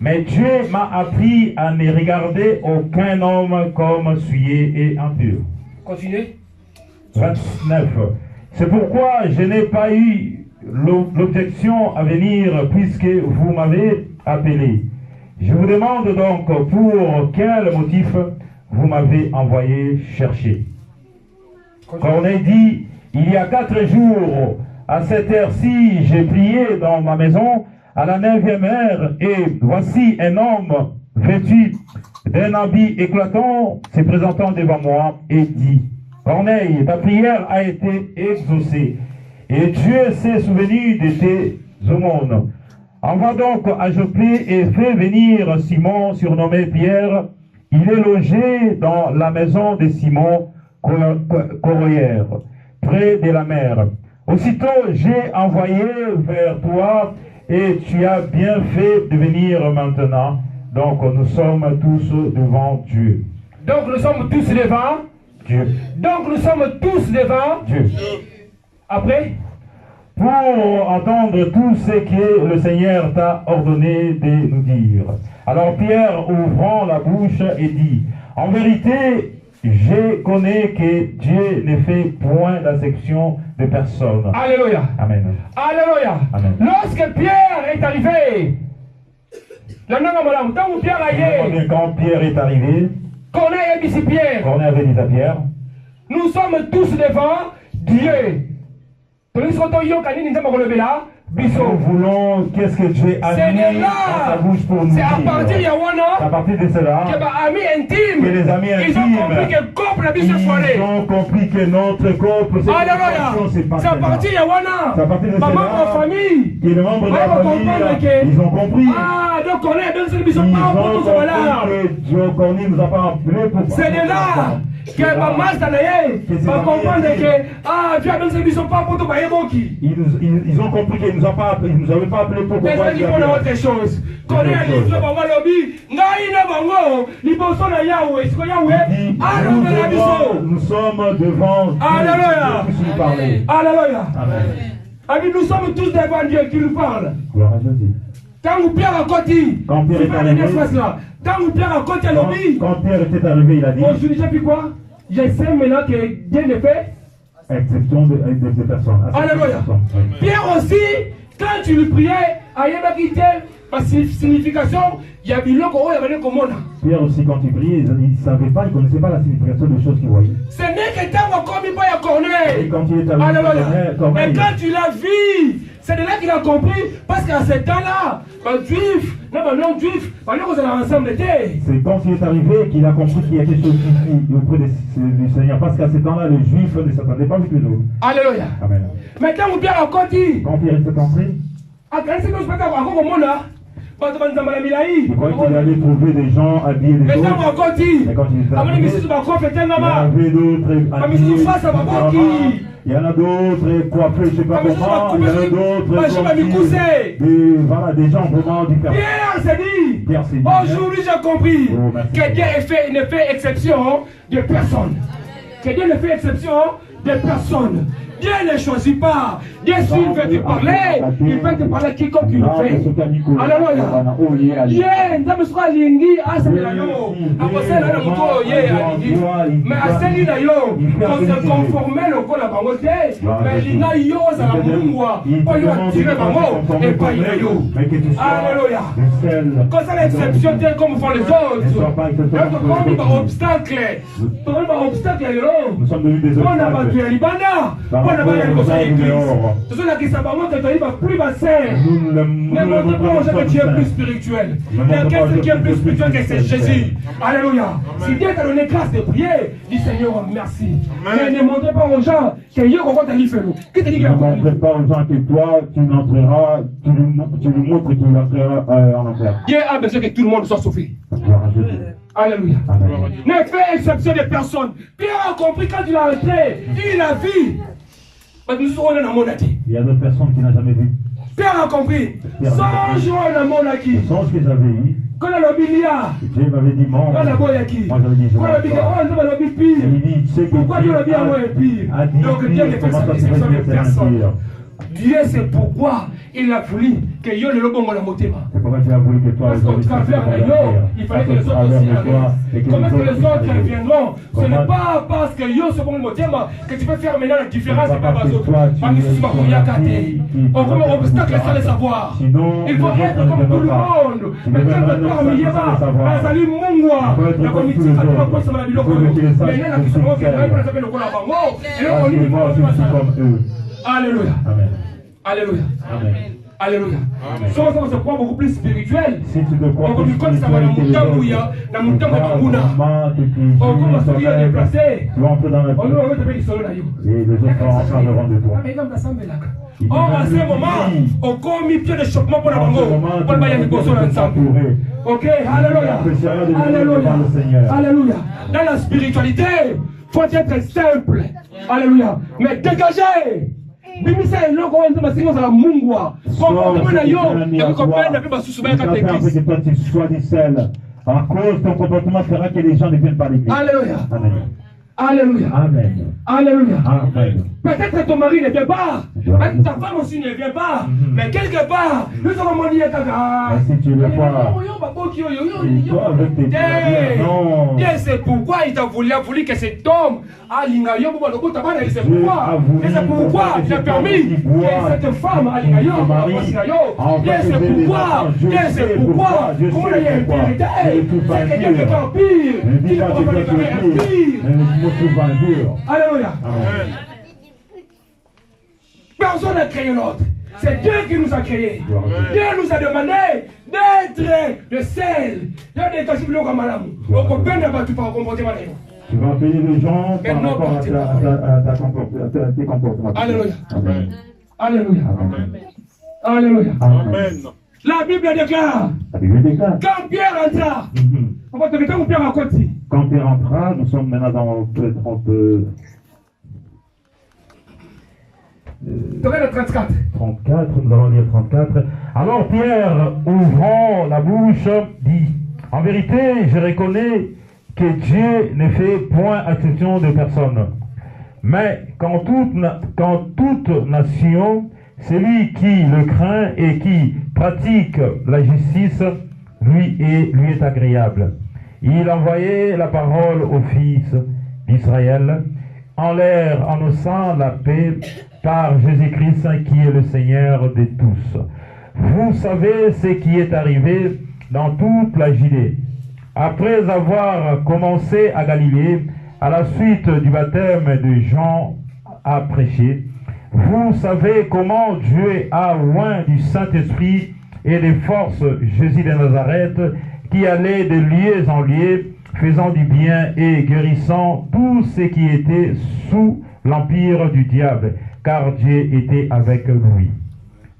Mais Dieu m'a appris à ne regarder aucun homme comme souillé et impur. Continuez. 29. C'est pourquoi je n'ai pas eu l'objection à venir puisque vous m'avez appelé. Je vous demande donc pour quel motif vous m'avez envoyé chercher. Corneille dit, il y a 4 jours, à cette heure-ci, j'ai prié dans ma maison à la 9e heure, et voici un homme vêtu d'un habit éclatant se présentant devant moi et dit, Corneille, ta prière a été exaucée, et Dieu s'est souvenu de tes aumônes. Envoie donc à Joppe et fais venir Simon, surnommé Pierre. Il est logé dans la maison de Simon Corroyère, près de la mer. Aussitôt j'ai envoyé vers toi, et tu as bien fait de venir maintenant. Donc nous sommes tous devant Dieu. Donc nous sommes tous devant Dieu. Donc nous sommes tous devant Dieu. Après, pour entendre tout ce que le Seigneur t'a ordonné de nous dire. Alors Pierre, ouvrant la bouche, et dit, en vérité, je connais que Dieu ne fait point d'acception de personne. Alléluia. Amen. Alléluia. Amen. Lorsque Pierre est arrivé, Quand Pierre est arrivé, Corneille avait dit à Pierre, nous sommes tous devant Dieu. nous voulons qu'est-ce que Dieu a mis dans sa bouche pour nous C'est dire. à partir de C'est à partir de cela que les amis intimes, ils ont compris que couple a ils ont compris que notre couple, c'est à partir de c'est à partir de ma cela famille. que les membres de la famille, ils ont compris. Ah, donc on est dans cette Ils ont compris compris que Dieu Corneille nous a pas appelé pour c'est de là que ma master va comprendre que ah, Dieu a donné cette mission pas pour tout bailler ils ont compris qu'il ne nous avait pas appelé pour mais ça, il faut autre chose. Connaît les gens bango lobby, ngai na bango, liboso na Yahweh, est-ce que Yahweh ah non mais la mission. Nous sommes devant Dieu. Alléluia. Qui nous parle. Alléluia. Amen. Amis, nous sommes tous devant Dieu qui nous parle. Gloire à Jésus. Quand Pierre a côté, Quand Pierre est arrivé, quand Pierre a côté à lobby, quand Pierre était arrivé, il a dit, aujourd'hui j'ai fait quoi? Je sais maintenant que Dieu ne fait exception de personnes. Alléluia. Pierre aussi, quand tu lui priais, à Yabakité, par signification, il y a biloko, il y avait comme Pierre aussi, quand il priait, il ne savait pas, il ne connaissait pas la signification des choses qu'il voyait. ce n'est que tant qu'on commis pas à Corneille. Et quand il est arrivé, Alléluia. Et quand tu l'as vu, c'est de là qu'il a compris, parce qu'à ce temps-là, les juifs, non-juifs, ils allaient ensemble. C'est quand il est arrivé qu'il a compris qu'il y a quelque chose ici auprès du Seigneur. Parce qu'à ce temps-là, les Juifs ne s'attendaient pas avec les autres. Alléluia. Amen. Maintenant, on Pierre a côté. Quand Pierre était entré, À quand c'est que je peux encore au monde là? il croyait qu'il allait trouver des gens habillés des mais autres. quand on côté, Mais quand il est arrivé, il y avait d'autres habillés. Il y en a d'autres coiffés, je ne sais pas comment. Il y en a d'autres des gens vraiment différents. Pierre s'est dit, aujourd'hui j'ai compris que Dieu ne fait exception de personne. Que Dieu ne fait exception de personne. Dieu ne choisit pas. Dieu s'il veut te parler, il veut te parler quiconque il fait. Alléluia. Dieu, nous sommes lingi, mais à celle là yo, on se conformer au col à bangote, mais il n'a yo à la mungwa, on lui a tiré bango et pas il a yo. Alléluia. Quand c'est l'exception, Dieu comme font les autres. Quand il y a un obstacle, Nous sommes devenus des on a battu obstacles. à Libana. On a battu à l'église. Ce sont là qui savent que tu vas plus bassin. Ne montre pas aux gens que tu es plus spirituel. Mais qu'est-ce qui est plus spirituel que c'est Jésus? Alléluia. Si Dieu t'a donné grâce de prier, dis Seigneur merci. Mais ne montre pas aux gens que Dieu t'a dit fait nous. Qui t'a dit qu'il a Ne montre pas aux gens que toi, tu n'entreras, tu lui montres qu'il entrera en enfer. Dieu a besoin que tout le monde soit sauvé. Gloire à Jésus. Alléluia. Amen. Ne fais exception de personne. Pierre a compris quand il a entré, il a vu. Il y a d'autres personnes qui n'ont jamais vu. Pierre a compris. Sans joie dans mon acquis. Le songe que j'avais eu, Quand on a l'obilia, Dieu m'avait dit, moi on a l'obilia qui. j'avais dit, je Quand on a l'obilia Et il dit, tu sais que pourquoi Dieu a bien moins pire? Donc Dieu ne fait ça de personne. Dieu c'est pourquoi il a voulu que Dieu le bongo la motema. Comment tu as voulu que toi, parce qu'au travers de Yo, il fallait que les autres aussi arrivent. Comment est-ce que les autres viendront? Ce n'est pas parce que Yo se bon motema que tu peux faire maintenant la différence et pas les autres. Parce que c'est pas pour Yakate. On commence obstacle sans le savoir. Il faut être comme tout le monde. Mais quand le corps n'y est pas, Azali Mungwa, la comité a pas pensé à la biloko. Mais il y a qui sont fait, on s'appelle le Kolabango. Et là, on dit Alléluia. Alléluia. Alléluia. Si on se croit beaucoup plus spirituel, on va nous connaître dans la montagne, dans la montagne de Banguna. On commence à se déplacer. On nous remet avec les solos là. Et les autres sont en train de rendre de toi. Or, à ce moment, on commet pied de chopement pour la bango. Pour le bail de Bosso ensemble. Ok, alléluia. Alléluia. Alléluia. Dans la spiritualité, il faut être simple. Alléluia. Mais dégagez. Bimisa eloko wanza masingo za Mungwa. Comportement na yo, et comprendre na biba susu ba catéchisme. Que toi tu choisis seul. À cause de ton comportement fera que les gens ne viennent pas à l'église. Alléluia. Amen. Alléluia. Amen. Alléluia. Amen. Peut-être que ton mari ne vient pas. Ta femme aussi ne vient pas. Mais quelque part, nous avons dit à si tu le vois, Dieu c'est pourquoi il t'a voulu que cet homme a l'ingayom pour le coup tabac et c'est pourquoi. Et c'est pourquoi il a permis que cette femme a l'ingayom. Dieu c'est pourquoi. Dieu c'est pourquoi. Comment il y a une vérité. C'est que quelque part pire. Qui va pas le pire. Alléluia. Personne n'a créé l'autre. C'est Dieu qui nous a créés. Dieu nous a demandé d'être de sel. Dieu n'est pas si bleu comme madame. On comprend pas tout par comportement. Tu vas payer les gens par rapport à tes comportements. Alléluia. Alléluia. Alléluia. Amen. La Bible déclare. Quand Pierre entra, on va te mettre où Pierre à côté. Quand Pierre entra, nous sommes maintenant dans le 30. 34. 34, nous allons lire 34. Alors Pierre, ouvrant la bouche, dit: en vérité, je reconnais que Dieu ne fait point exception de personne. Mais quand toute nation, celui qui le craint et qui pratique la justice, lui est agréable. Il envoyait la parole aux fils d'Israël en leur annonçant la paix par Jésus-Christ qui est le Seigneur de tous. Vous savez ce qui est arrivé dans toute la Judée. Après avoir commencé à Galilée, à la suite du baptême de Jean à prêcher, vous savez comment Dieu a oint du Saint-Esprit et de force Jésus de Nazareth, qui allait de lieu en lieu, faisant du bien et guérissant tous ceux qui étaient sous l'empire du diable, car Dieu était avec lui.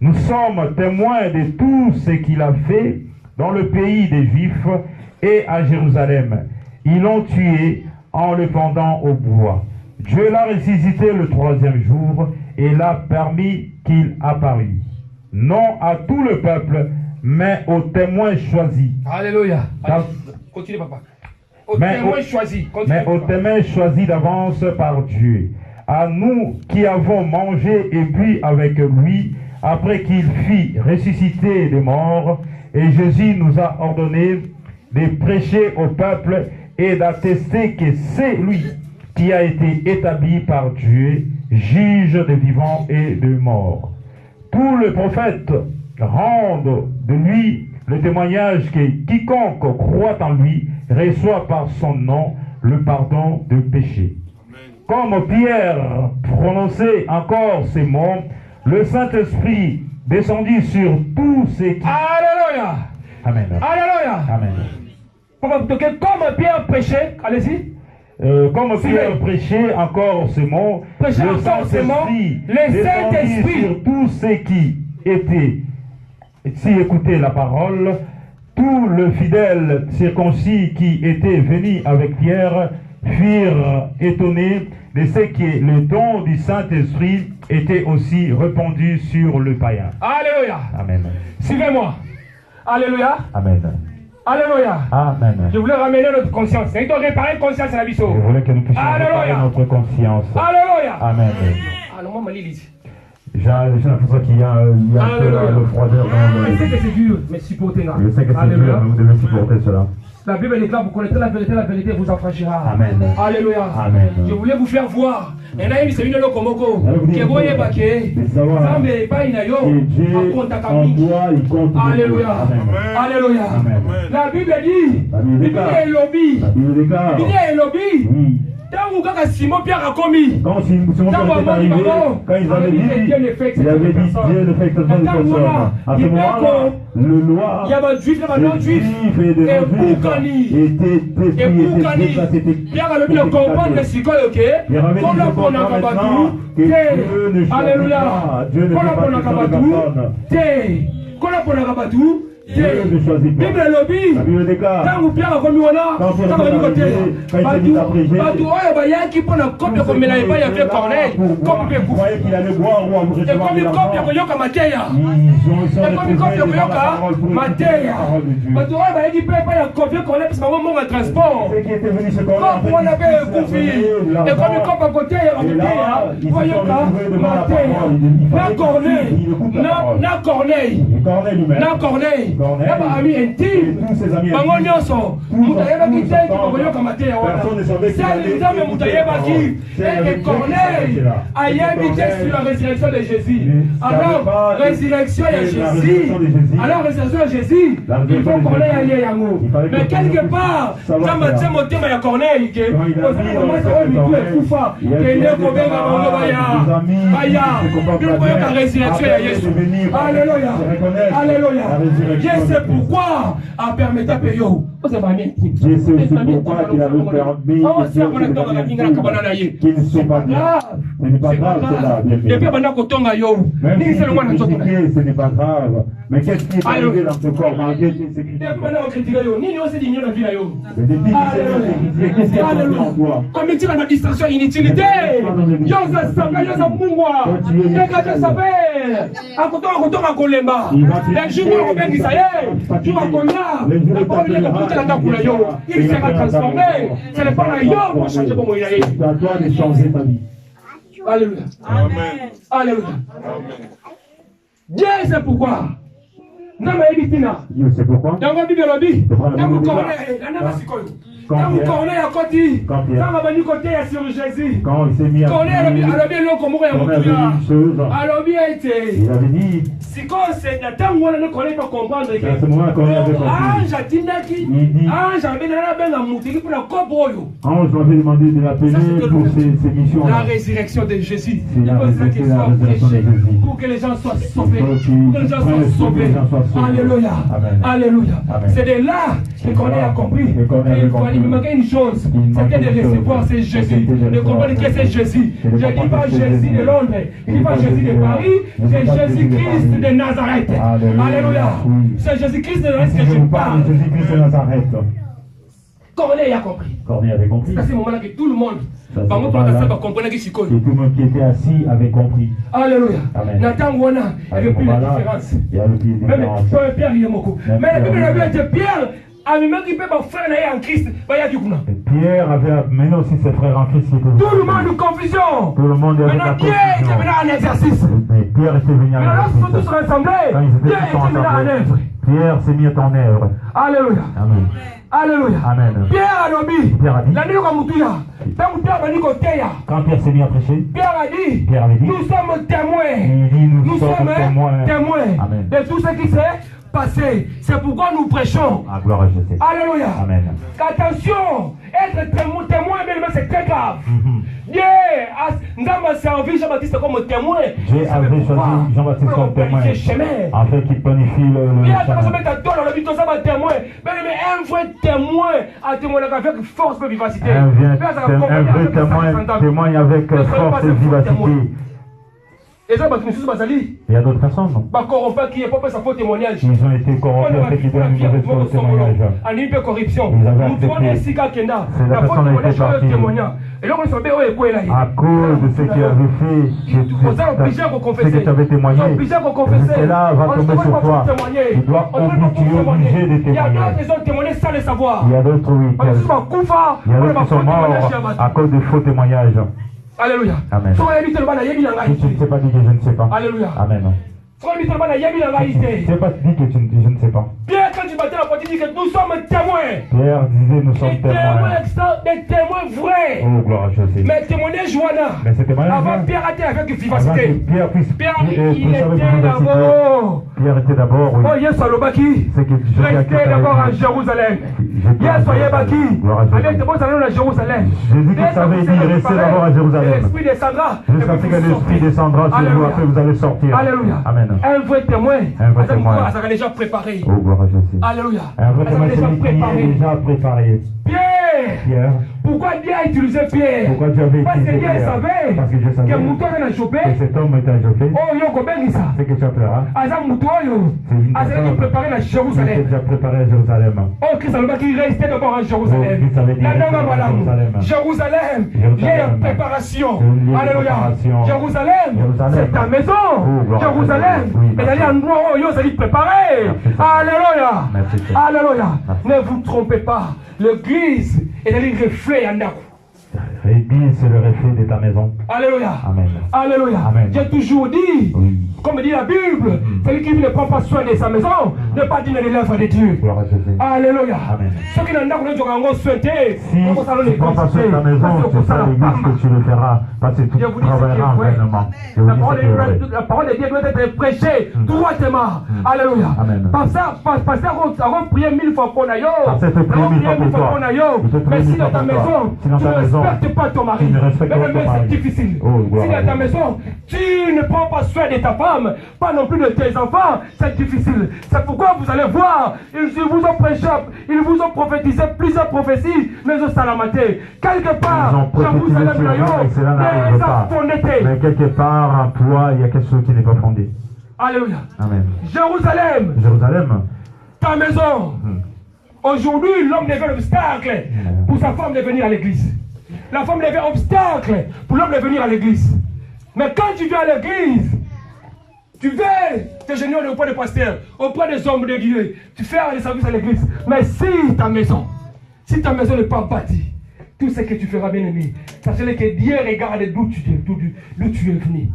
Nous sommes témoins de tout ce qu'il a fait dans le pays des Juifs et à Jérusalem. Ils l'ont tué en le pendant au bois. Dieu l'a ressuscité le 3e jour et l'a permis qu'il apparût, non à tout le peuple, mais aux témoins choisis. Alléluia. Continue, papa. Mais aux témoins choisis d'avance par Dieu. À nous qui avons mangé et bu avec lui, après qu'il fit ressusciter des morts, et Jésus nous a ordonné de prêcher au peuple et d'attester que c'est lui qui a été établi par Dieu, juge des vivants et des morts. Tous les prophètes rendent de lui le témoignage que quiconque croit en lui reçoit par son nom le pardon de péché. Comme Pierre prononçait encore ces mots, le Saint-Esprit descendit sur tous ceux qui... Alléluia. Amen. Alléluia. Amen. Comme Pierre prêchait, allez-y. Comme Pierre prêchait encore ces mots, le Saint-Esprit descendit sur tous ceux qui étaient, s'y écoutaient la parole. Tous les fidèles circoncis qui étaient venus avec Pierre furent étonnés de ce que le don du Saint-Esprit était aussi répandu sur le païen. Alléluia. Amen. Suivez-moi. Alléluia. Amen. Alléluia. Amen. Je voulais ramener notre conscience. Il doit réparer une conscience à la biseau. Je voulais que nous puissions réparer notre conscience. Alléluia. Amen. J'ai l'impression qu'il y a un peu de froideur dans Je sais le... que c'est dur, mais supportez-la. Je sais que c'est dur, mais vous devez supporter cela. La Bible déclare, vous connaîtrez la vérité vous affranchira. Amen. Alléluia. Amen. Je voulais vous faire voir. Et là, il s'est mis le komoko. Que vous voyez pas que ça me pas une yo. Alléluia. Alléluia. La Bible dit. La Bible est lobby. La Bible est lobby. Tant que Simon Pierre a commis. Quand Simon Pierre est arrivé, quand ils avaient dit, il avait dit Dieu ne fait exception de personne. À ce moment-là, le loi, il y avait un juif, il y avait un juif. Et Boukani. Pierre a le comprendre que c'est quoi, ok? Qu'on a pour n'a pas tout. Alléluia. Qu'on a pour n'a pas tout. Qu'on a pour n'a pas tout. Bible lobby. Quand vous Pierre a commis là, quand vous avez côté. Batou oyo bayaki pona copie comme la pas y avait Corneille. Comme que vous voyez qu'il allait boire ou en et comme copie ko yoka mateya. Et comme copie ko yoka mateya. Batou oyo bayaki pas ya copie Corneille parce que mon transport. Comme on avait confié. Et comme copie à côté ya mateya. Voyez yoka mateya. Na Corneille. Na Corneille. Na Corneille. Là-bas, ami intime. Bango nyonso. Moutayeba qui t'aide, qui va yoka mateya. C'est les hommes Moutayeba qui. Et Corneille a invité sur la résurrection de Jésus. Alors, résurrection de Jésus. Alors, résurrection de Jésus. Il faut Corneille aller à nous. Mais quelque part, ça m'a dit mon thème à Corneille. Que moi, c'est eux, tout est foufa. Que ne combien bango baya. Baya. Nous voyons la résurrection de Jésus. Alléluia. Alléluia. Je sais pourquoi a permis de payer. Je sais aussi pourquoi qu'il avait permis qu'il ne soit pas grave. Ce n'est pas grave cela. Même si c'est critiqué, ce n'est pas grave. Mais qu'est-ce qui est arrivé dans ce corps malgré toutes ces critiques? C'est des petits qu'est-ce qui est arrivé en toi? Comme il dit la distraction inutile. Yosa Sanga, Yosa Mungwa. Regardez sa belle. À côté, à Kolemba. Les jours où on vient d'Israël, tu vas connaître. La parole de la il sera transformé. Ce n'est pas la yo pour changer comme il a été. C'est à toi de changer ta vie. Alléluia. Amen. Alléluia. Dieu sait pourquoi. Dieu sait pourquoi. Dans la Bible, dans vous connaissez, quand vous connaissez à côté, quand vous avez côté sur Jésus, quand il s'est mis à il avait une chose. Il avait dit, si c'est la temps où on ne connaît pas comprendre, à ce moment-là, quand il avait compris, il dit, Ange m'avait demandé de l'appeler pour ces missions. La résurrection de Jésus. C'est la résurrection de Jésus. Pour que les gens soient sauvés. Pour que les gens soient sauvés. Alléluia. Alléluia. C'est de là que Corneille a compris. Il me manquait une chose. C'était de recevoir ce Jésus. De comprendre que c'est Jésus. Je ne dis pas Jésus de Londres. Je ne dis pas Jésus de Paris. C'est Jésus-Christ de Nazareth. Alléluia. C'est Jésus-Christ de Nazareth que je parle. Jésus-Christ de Nazareth. Corneille a compris. Corneille avait compris. C'est à ce moment-là que tout le monde. Et tout le monde qui était assis avait compris. Alléluia. Nathan Wana, il n'y avait plus de différence. Même Pierre, il y a beaucoup. Mais la Bible avait dit Pierre. Pierre avait amené aussi ses frères en Christ. Tout le monde de confusion. Tout le monde avait la confusion. Pierre était venu en exercice. Mais Pierre était venu en exercice. Lorsqu'ils sont tous rassemblés, Pierre était venu en œuvre. Pierre s'est mis en œuvre. Alléluia. Amen. Alléluia. Amen. Pierre a dit. Quand Pierre s'est mis à prêcher, Pierre a dit, nous sommes témoins. Il dit, nous sommes témoins de tout ce qui s'est passé. C'est pourquoi nous prêchons. Ah, gloire à Jésus. Alléluia. Amen. Attention, être témoin, mais c'est très grave. Dieu a servi Jean-Baptiste comme témoin. Dieu avait choisi Jean-Baptiste comme témoin. Afin qu'il planifie le témoin. Mais un vrai témoin a témoigné avec force et vivacité. Un vrai témoin témoigne avec force et vivacité. Il y a d'autres personnes. Ils ont été corrompus avec qui donnent une mauvaise témoignage. Ils avaient accepté. C'est la personne qui était partie. À cause de ce qu'il avait fait, ce que tu avais témoigné, cela va tomber sur toi. Tu dois obliger de témoigner. Il y a d'autres, oui. Il y a d'autres qui sont morts à cause de faux témoignages. Alléluia. Amen. Si tu ne sais pas dire que je ne sais pas. Alléluia. Amen. Tu ne sais pas dire que je ne sais pas. Pierre, quand tu battais la porte, il dit que nous sommes témoins. Pierre disait nous sommes témoins. Des témoins vrais. Oh, gloire à Jésus. Mais témoignage, Johanna. Mais c'était avant Pierre était avec vivacité. Pierre il était d'abord. Pierre était d'abord, oui. Oh, yes, Alobaki. Restez d'abord à Jérusalem. Yes, soyez Baki. Allez, d'abord, allons à Jérusalem. Jésus qui savait dire restez d'abord à Jérusalem. L'esprit descendra. Jusqu'à ce que l'esprit descendra sur vous, après vous allez sortir. Alléluia. Amen. Un vrai témoin. Un vrai témoin. Ça a déjà préparé. Oh, gloire à Jésus. Alléluia. Un vrai témoin, c'est déjà préparé. Pierre. Pourquoi Dieu a utilisé Pierre? Pourquoi Dieu avait Parce que utilisé Dieu Pierre? savait Parce que Dieu savait que Mouton a chopé. Que cet homme était à Joppé. Oh, yo, combien ça? C'est que tu appelleras. Azam Mouton, Azam préparé à Jérusalem. Il déjà préparé à Jérusalem. Oh, Christ, qui restait d'abord à Jérusalem. Jérusalem. Il y a une préparation. Alléluia. Jérusalem, c'est ta maison. Jérusalem, et d'aller en endroit où yo s'est préparé. Alléluia. Alléluia. Ne vous trompez pas. L'église est d'aller reflet en d'accord. L'église, c'est le reflet de ta maison. Alléluia. Amen. Alléluia. Amen. J'ai toujours dit, comme dit la Bible, celui qui ne prend pas soin de sa maison n'est pas digne de l'œuvre de Dieu. Gloire à Jésus. Alléluia. Amen. Ceux qui n'ont pas souhaité, si tu ne prends pas soin de ta maison, c'est ça l'église que tu le feras. Parce que tu travailleras vainement. La parole de Dieu doit être prêchée droitement. Alléluia. Amen. Pasteur, avant de prier 1000 fois pour Nayo. Mais si dans ta maison, tu ne respectes pas ton mari, c'est difficile. Si dans ta maison, tu ne prends pas soin de ta femme, pas non plus de tes enfants, c'est difficile. C'est pourquoi vous allez voir, ils vous ont prêché, ils vous ont prophétisé plusieurs prophéties, mais au Salamaté. Quelque part, Jérusalem, mais quelque part, en toi, il y a quelque chose qui n'est pas fondé. Alléluia. Amen. Jérusalem. Jérusalem. Ta maison. Aujourd'hui, l'homme devient obstacle pour sa femme de venir à l'église. La femme devient obstacle pour l'homme de venir à l'église. Mais quand tu viens à l'église, tu veux te générer auprès des pasteurs, auprès des hommes de Dieu, tu fais des services à l'église. Mais si ta maison n'est pas bâtie, tout ce que tu feras, bien aimé, sachez que Dieu regarde d'où tu es venu.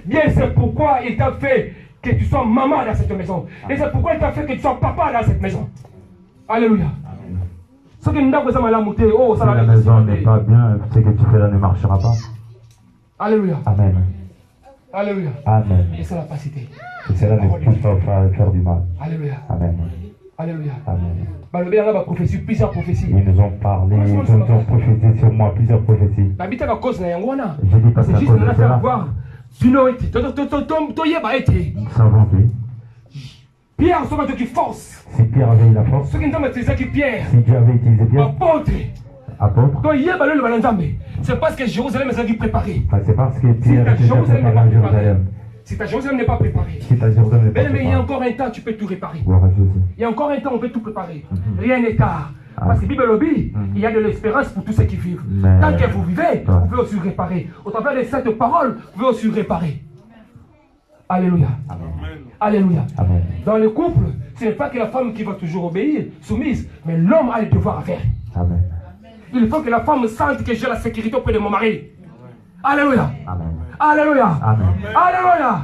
Dieu sait pourquoi il t'a fait que tu sois maman dans cette maison. Et c'est pourquoi il t'a fait que tu sois papa dans cette maison. Alléluia. Si la maison n'est pas bien, ce que tu fais là ne marchera pas. Alléluia. Amen. Alléluia. Amen. Et ça n'a pas cité. Et cela ne peut pas faire du mal. Alléluia. Amen. Alléluia. Amen. Plusieurs prophéties. Ils nous ont parlé, ils ont prophétisé sur moi plusieurs prophéties. Je dis pas ça à cause de cela. Nous savons que Pierre, c'est qui force. Si Pierre avait eu la force, si Dieu avait utilisé Pierre, apôtre, c'est parce que Jérusalem est préparé. C'est parce que Pierre était préparé à Jérusalem. Si ta Jérusalem n'est pas préparée, mais il y a encore un temps, tu peux tout réparer. Il y a encore un temps, on peut tout préparer. Rien n'est tard. Parce que Bible lobby, il y a de l'espérance pour tous ceux qui vivent. Tant que vous vivez, vous pouvez aussi réparer. Au travers de cette parole, vous pouvez aussi réparer. Alléluia. Amen. Alléluia. Amen. Dans le couple, ce n'est pas que la femme qui va toujours obéir, soumise, mais l'homme a le devoir à faire. Amen. Il faut que la femme sente que j'ai la sécurité auprès de mon mari. Alléluia. Amen. Alléluia. Amen. Alléluia.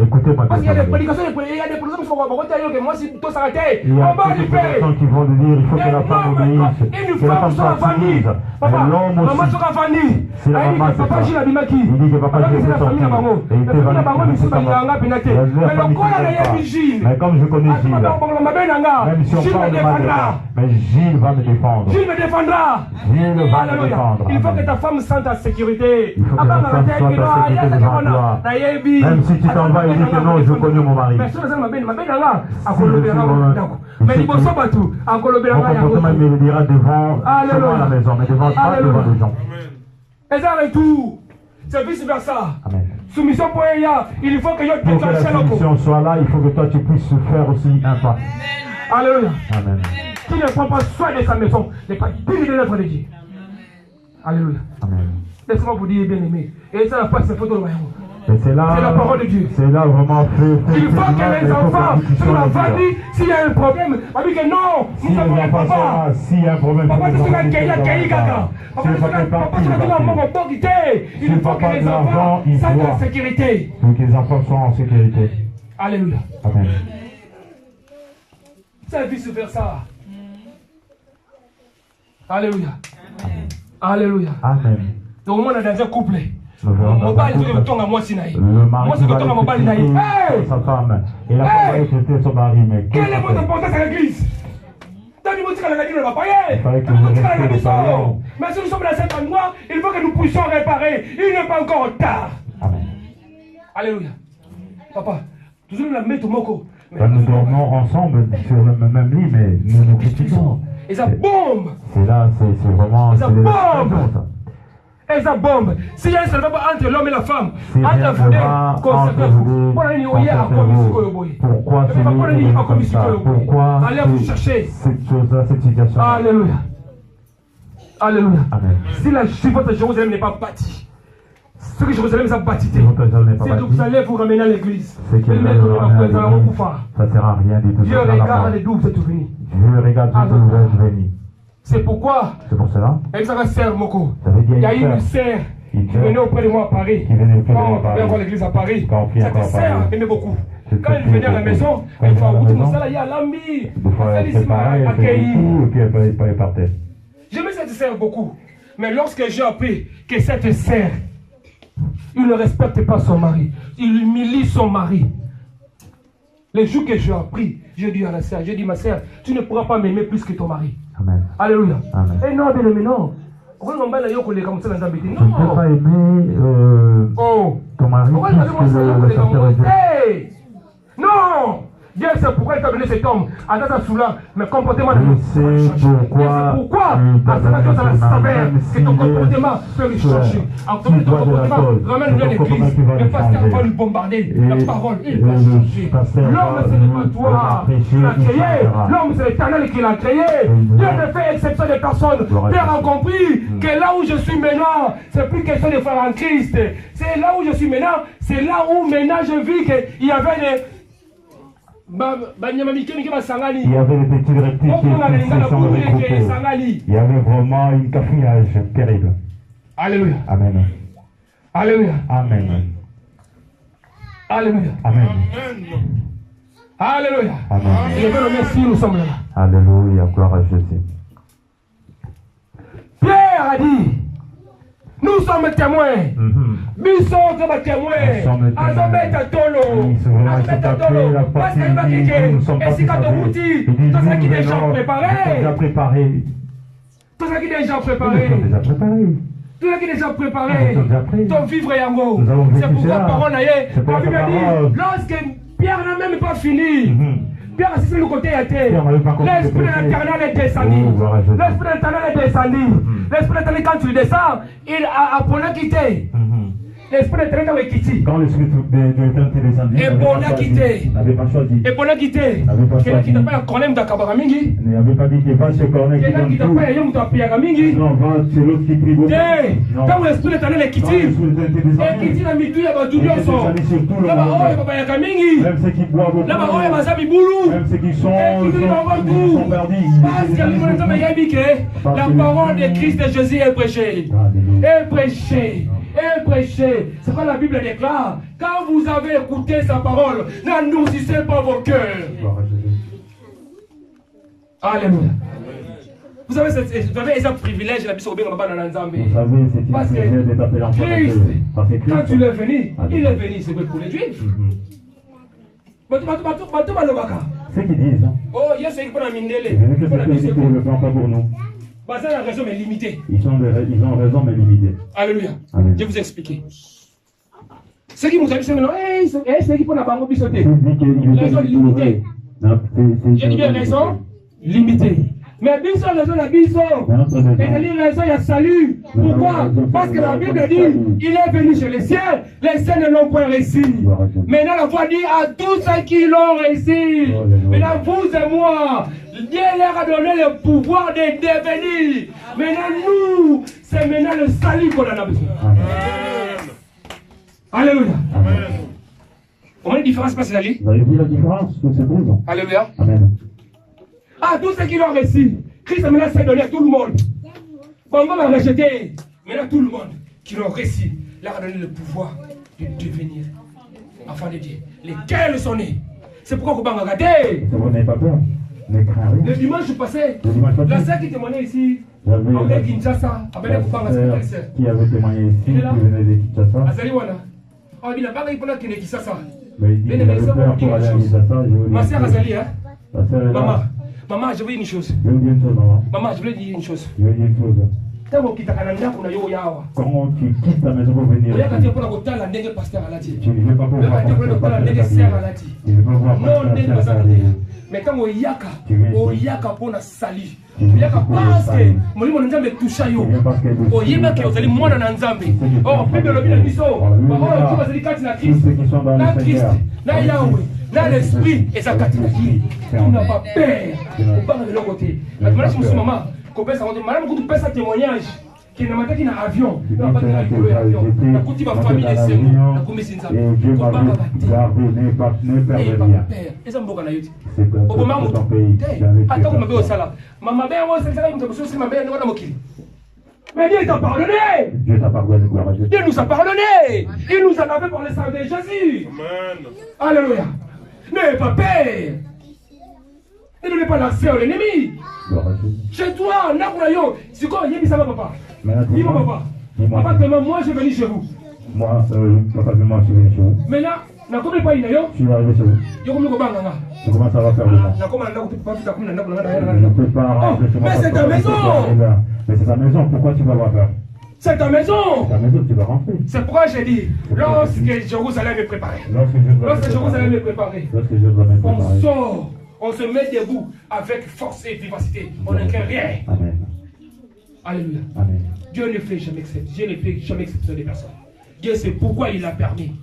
Écoutez-moi. Parce qu'il y a des prédications, il y a des prédications qui font que moi, si tout s'arrêtait, on va lui faire. Qui vont dire il faut que la femme obéisse. Que la femme soit soumise. L'homme aussi. Maman sera vendue. C'est la maman, c'est ça. Il dit que papa Gilles veut sortir. Et il était vendu. Mais comme je connais Gilles, même si on parle de Madeleine, mais Gilles va me défendre. Gilles me défendra. Gilles va me défendre. Il faut que ta femme sente ta sécurité. Il faut que la femme soit ta sécurité devant toi. Même si tu t'en vas et dis que non, je connais mon mari. Mais il me dira devant la maison, mais devant toi, devant les gens. Et ça retour. C'est vice versa. Amen. Soumission pour Eya, il faut que pour que la soumission soit là, il faut que toi tu puisses faire aussi un pas. Alléluia. Amen. Qui ne prend pas soin de sa maison n'est pas digne de l'œuvre de Dieu. Alléluia. Amen. Laissez-moi vous dire, bien aimé. Et ça n'a pas ses photos de royaume. Et c'est là, c'est la parole de Dieu. C'est là vraiment Il faut que les enfants, sur la famille, s'il y a un problème, on dit que non, nous avons un papa. S'il y a un problème, Papa, tu il faut que les enfants soient en sécurité. Pour que les enfants soient en sécurité. Alléluia. Amen. C'est vice versa. Alléluia. Alléluia. Amen. Donc, on est dans un couple. Le mari qui va sa femme et la femme va écouter son mari. Mais quelle est votre importance à l'église? Il fallait que vous restiez les parents. Mais si nous sommes dans cet endroit, il faut que nous puissions réparer. Il n'est pas encore tard. Amen. Alléluia. Papa, toujours la mettre au moko. Nous dormons ensemble sur le même lit, mais nous nous critiquons. Et ça bombe. C'est là, c'est vraiment. Et ça bombe. Et ça bombe. S'il y a un seul entre l'homme et la femme, entre vous deux, pourquoi c'est comme ça? Pourquoi allez vous chercher cette chose-là, cette situation? Alléluia. Alléluia. Amen. Si la votre Jérusalem n'est pas bâtie, ce que Jérusalem est bâti, c'est que vous allez vous ramener à l'église. Ça sert à rien du tout. Dieu regarde d'où vous êtes venus. Dieu regarde d'où vous êtes venus. C'est pourquoi. C'est pour cela. Et ça va sœur Moko. Il y a une sœur qui venait auprès de moi à Paris. Quand on venait voir l'église à Paris. Cette sœur aimait beaucoup. Quand elle venait à la maison, elle va où tout ça, il y a l'ami. Elle m'a accueilli. Et puis elle partait. J'aimais cette sœur beaucoup. Mais lorsque j'ai appris que cette sœur, il ne respecte pas son mari, il humilie son mari. Les jours que j'ai appris, j'ai dit à la sœur, j'ai dit ma sœur, tu ne pourras pas m'aimer plus que ton mari. Amen. Alléluia. Amen. Et non, bien aimé, non. Je ne peux pas aimer ton mari plus que le serviteur de Dieu. Non! Dieu sait pourquoi il t'a donné cet homme. Mais comportement de Dieu sait pourquoi ça savait que ton comportement peut lui changer. En ton comportement, ramène-le à l'église. Le pasteur va lui bombarder. La parole, il va changer. L'homme, ce n'est pas toi qui l'as créé. L'homme, c'est l'Éternel qui l'a créé. Dieu ne fait exception des personnes. Père a compris que là où je suis maintenant, c'est plus question de faire en Christ. C'est là où je suis maintenant, c'est là où maintenant je vis qu'il y avait des. Il y avait des petits reptiles qui se sont regroupés. Il y avait vraiment un cafouillage terrible. Alléluia. Amen. Alléluia. Amen. Alléluia. Amen. Alléluia. Amen. Je veux remercier, nous sommes là. Alléluia. Gloire à Jésus. Pierre a dit, nous sommes témoins. Nous sommes témoins. Azobeta tolo. Azobeta tolo. Parce qu'il va dire, et si quand on vous dit, tout ça qui est déjà préparé. Tout ça qui est déjà préparé. Tout ça qui est déjà préparé. Ton vivre est en haut. C'est pourquoi la parole est. La Bible dit, lorsque Pierre n'a même pas fini. Pierre assisté le côté à terre. L'esprit de l'Éternel est descendu. L'esprit de l'Éternel est descendu. L'esprit de l'Éternel, quand tu descends, il a appelé quitter. L'esprit de l'Éternel est quitté. Quand l'esprit de l'Éternel est descendu, il n'avait pas choisi. Et pour la quitter. Quelqu'un qui n'a pas un problème d'Akabara Mingi. Il n'avait pas dit qu'il va se connaître. Quelqu'un qui n'a pas un homme d'Apiaga Mingi. Non, c'est l'autre qui prie beaucoup. Quand l'esprit de l'Éternel est quitté. Et quitté la mitou, il y a du lionceau. Là-bas, oh, il va pas y Mingi. Même ceux qui boivent beaucoup. Là-bas, oh, il va Zabi Boulou. Même ceux qui sont perdus. Parce que la parole de Christ et Jésus est prêchée. Est prêchée. Et prêchez. C'est quoi la Bible déclare? Quand vous avez écouté sa parole, n'endurcissez pas vos cœurs. Alléluia. Vous avez ce privilège la mission au Baba Nanzambe. Vous savez, c'est parce que Christ, quand tu l'es venu, il est venu, c'est pour les Juifs. C'est qu'ils disent. Oh, il y a ceux qui font la mindele. Ils ne le font pas pour nous. La raison est limitée. Ils ont raison, mais limitée. Alléluia. Amen. Je vais vous expliquer. Ceux qui nous aiment, ceux qui font la banque bisoté. Raison limitée. J'ai dit bien raison limitée. Mais biso, raison la biso. Et la raison, il y a salut. Pourquoi? Parce que la Bible dit, il est venu chez les cieux ne l'ont point réussi. Maintenant, la voix dit à tous ceux qui l'ont réussi. Maintenant, vous et moi, Dieu leur a donné le pouvoir de devenir. Maintenant, nous, c'est maintenant le salut qu'on en a besoin. Alléluia. Amen. On a une différence parce qu'il Vous avez vu la différence que c'est bon? Alléluia. Amen. Ah, tous ceux qui l'ont reçu, Christ a maintenant s'est donné à tout le monde. Congo va rejeter. Maintenant, tout le monde qui l'ont reçu, leur a donné le pouvoir de devenir enfants de Dieu. Lesquels sont nés. C'est pourquoi vous m'avez regardé. Vous n'avez pas peur? Ne crains rien. Le dimanche passé, Le dimanche passé, la sœur qui témoignait ici, j'avais en Kinshasa, avec les copains, la sœur qui avait témoigné ici, qui venait de Kinshasa. Azaliwana. Oh, il n'a pas répondu à Kinshasa. Mais il dit qu'il avait peur pour aller à Kinshasa. Ma sœur Azali, hein? La sœur est là. Maman, je veux dire une chose. Je veux dire une chose, maman. Maman, je veux dire une chose. Je veux dire une chose. Quand tu quittes ta maison pour venir ici, tu ne veux pas tu ne veux pas pouvoir non, mais quand on yaka pour la sali, yaka parce que mon livre n'a jamais touché yo. Oh yeba que vous allez moi dans Nzambe. Oh plus de l'objet de biso. Oh tu vas aller quand la Christ, na Yahweh, na l'esprit et sa catégorie. Tu n'as pas peur. Au pas de l'autre côté. Maintenant je me suis maman. Madame, quand tu passes un témoignage, qui n'a pas un avion, tu n'as pas un avion, tu n'as pas une famille, tu n'as pas mais Dieu t'a pardonné. Dieu t'a pardonné. Dieu nous a pardonné. Il nous en avait par le sang de Jésus. Amen. Alléluia. N'ayez pas peur. Ne donnez pas l'accès à l'ennemi. Chez toi, c'est quoi? Il y a ça, papa. Dis-moi, papa. Papa, demain, moi, je vais venir chez vous. Moi, papa, moi, je vais venir chez vous. Maintenant, je ne connais pas une ailleurs. Je suis arrivé chez vous. Je commence à faire de moi. Je ne peux pas rentrer chez moi. Mais c'est ta maison. Mais c'est ta maison, pourquoi tu vas avoir peur? C'est ta maison. Ta maison, tu vas rentrer. C'est pourquoi j'ai dit, lorsque Jérusalem est préparé. Lorsque Jérusalem est préparé. On sort. On se met debout avec force et vivacité. On ne craint rien. Amen. Alléluia. Amen. Dieu ne fait jamais exception. Dieu ne fait jamais exception des personnes. Dieu sait pourquoi il a permis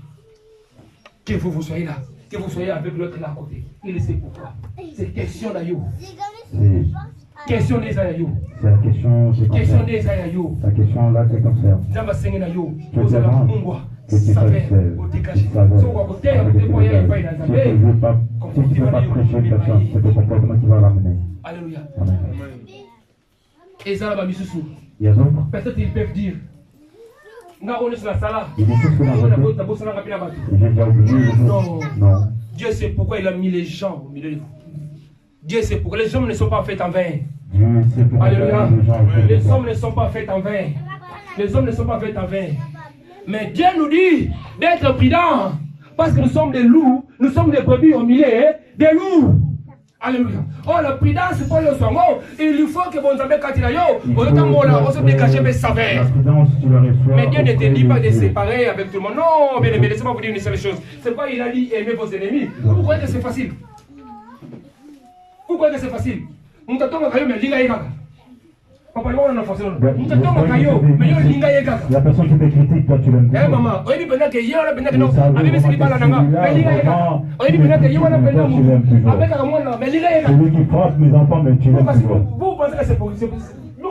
que vous soyez là. Que vous soyez avec l'autre là à côté. Il sait pourquoi. C'est question d'Aïou. Question des Aïou. C'est la question des Question des Aïou. La question là, c'est comme ça. Zamba Sengen Aïou. Je Vous avez un Mungwa. Si tu ne veux pas prêcher une personne, c'est le comportement qui va l'amener. Alléluia. Amen. Et ça, il y a d'autres. Peut-être ils peuvent dire. Il est tout ce qu'on a j'ai déjà oublié. Non. Dieu sait pourquoi il a mis les gens au milieu de vous. Dieu sait pourquoi les hommes ne sont pas faits en vain. Dieu sait pourquoi. Alléluia. Les hommes ne sont pas faits en vain. Les hommes ne sont pas faits en vain. Mais Dieu nous dit d'être prudents. Parce que nous sommes des loups. Nous sommes des brebis au milieu des loups. Alléluia. Oh, la prudence, c'est pas le soin. Il faut que vous avez quand il a yo. On se dégage mes saveurs. Mais Dieu ne te dit pas de séparer avec tout le monde. Non, bien aimé, laissez-moi vous dire une seule chose. C'est pas il a dit aimez vos ennemis. Vous croyez que c'est facile? Vous croyez que c'est facile? Nous t'attendons à mais l'inga yega. Papa, on a forcé. Nous t'attendons à mais l'inga yega. La personne qui te critique, toi tu l'aimes. Eh maman, on dit pendant que hier on a pendant que non, avec mes célibats là nanga, mais l'inga yega. On dit pendant que hier on a pendant avec un moi là, mais l'inga yega. Celui qui frappe mes enfants, mais tu l'aimes toujours. Vous pensez que c'est pour nous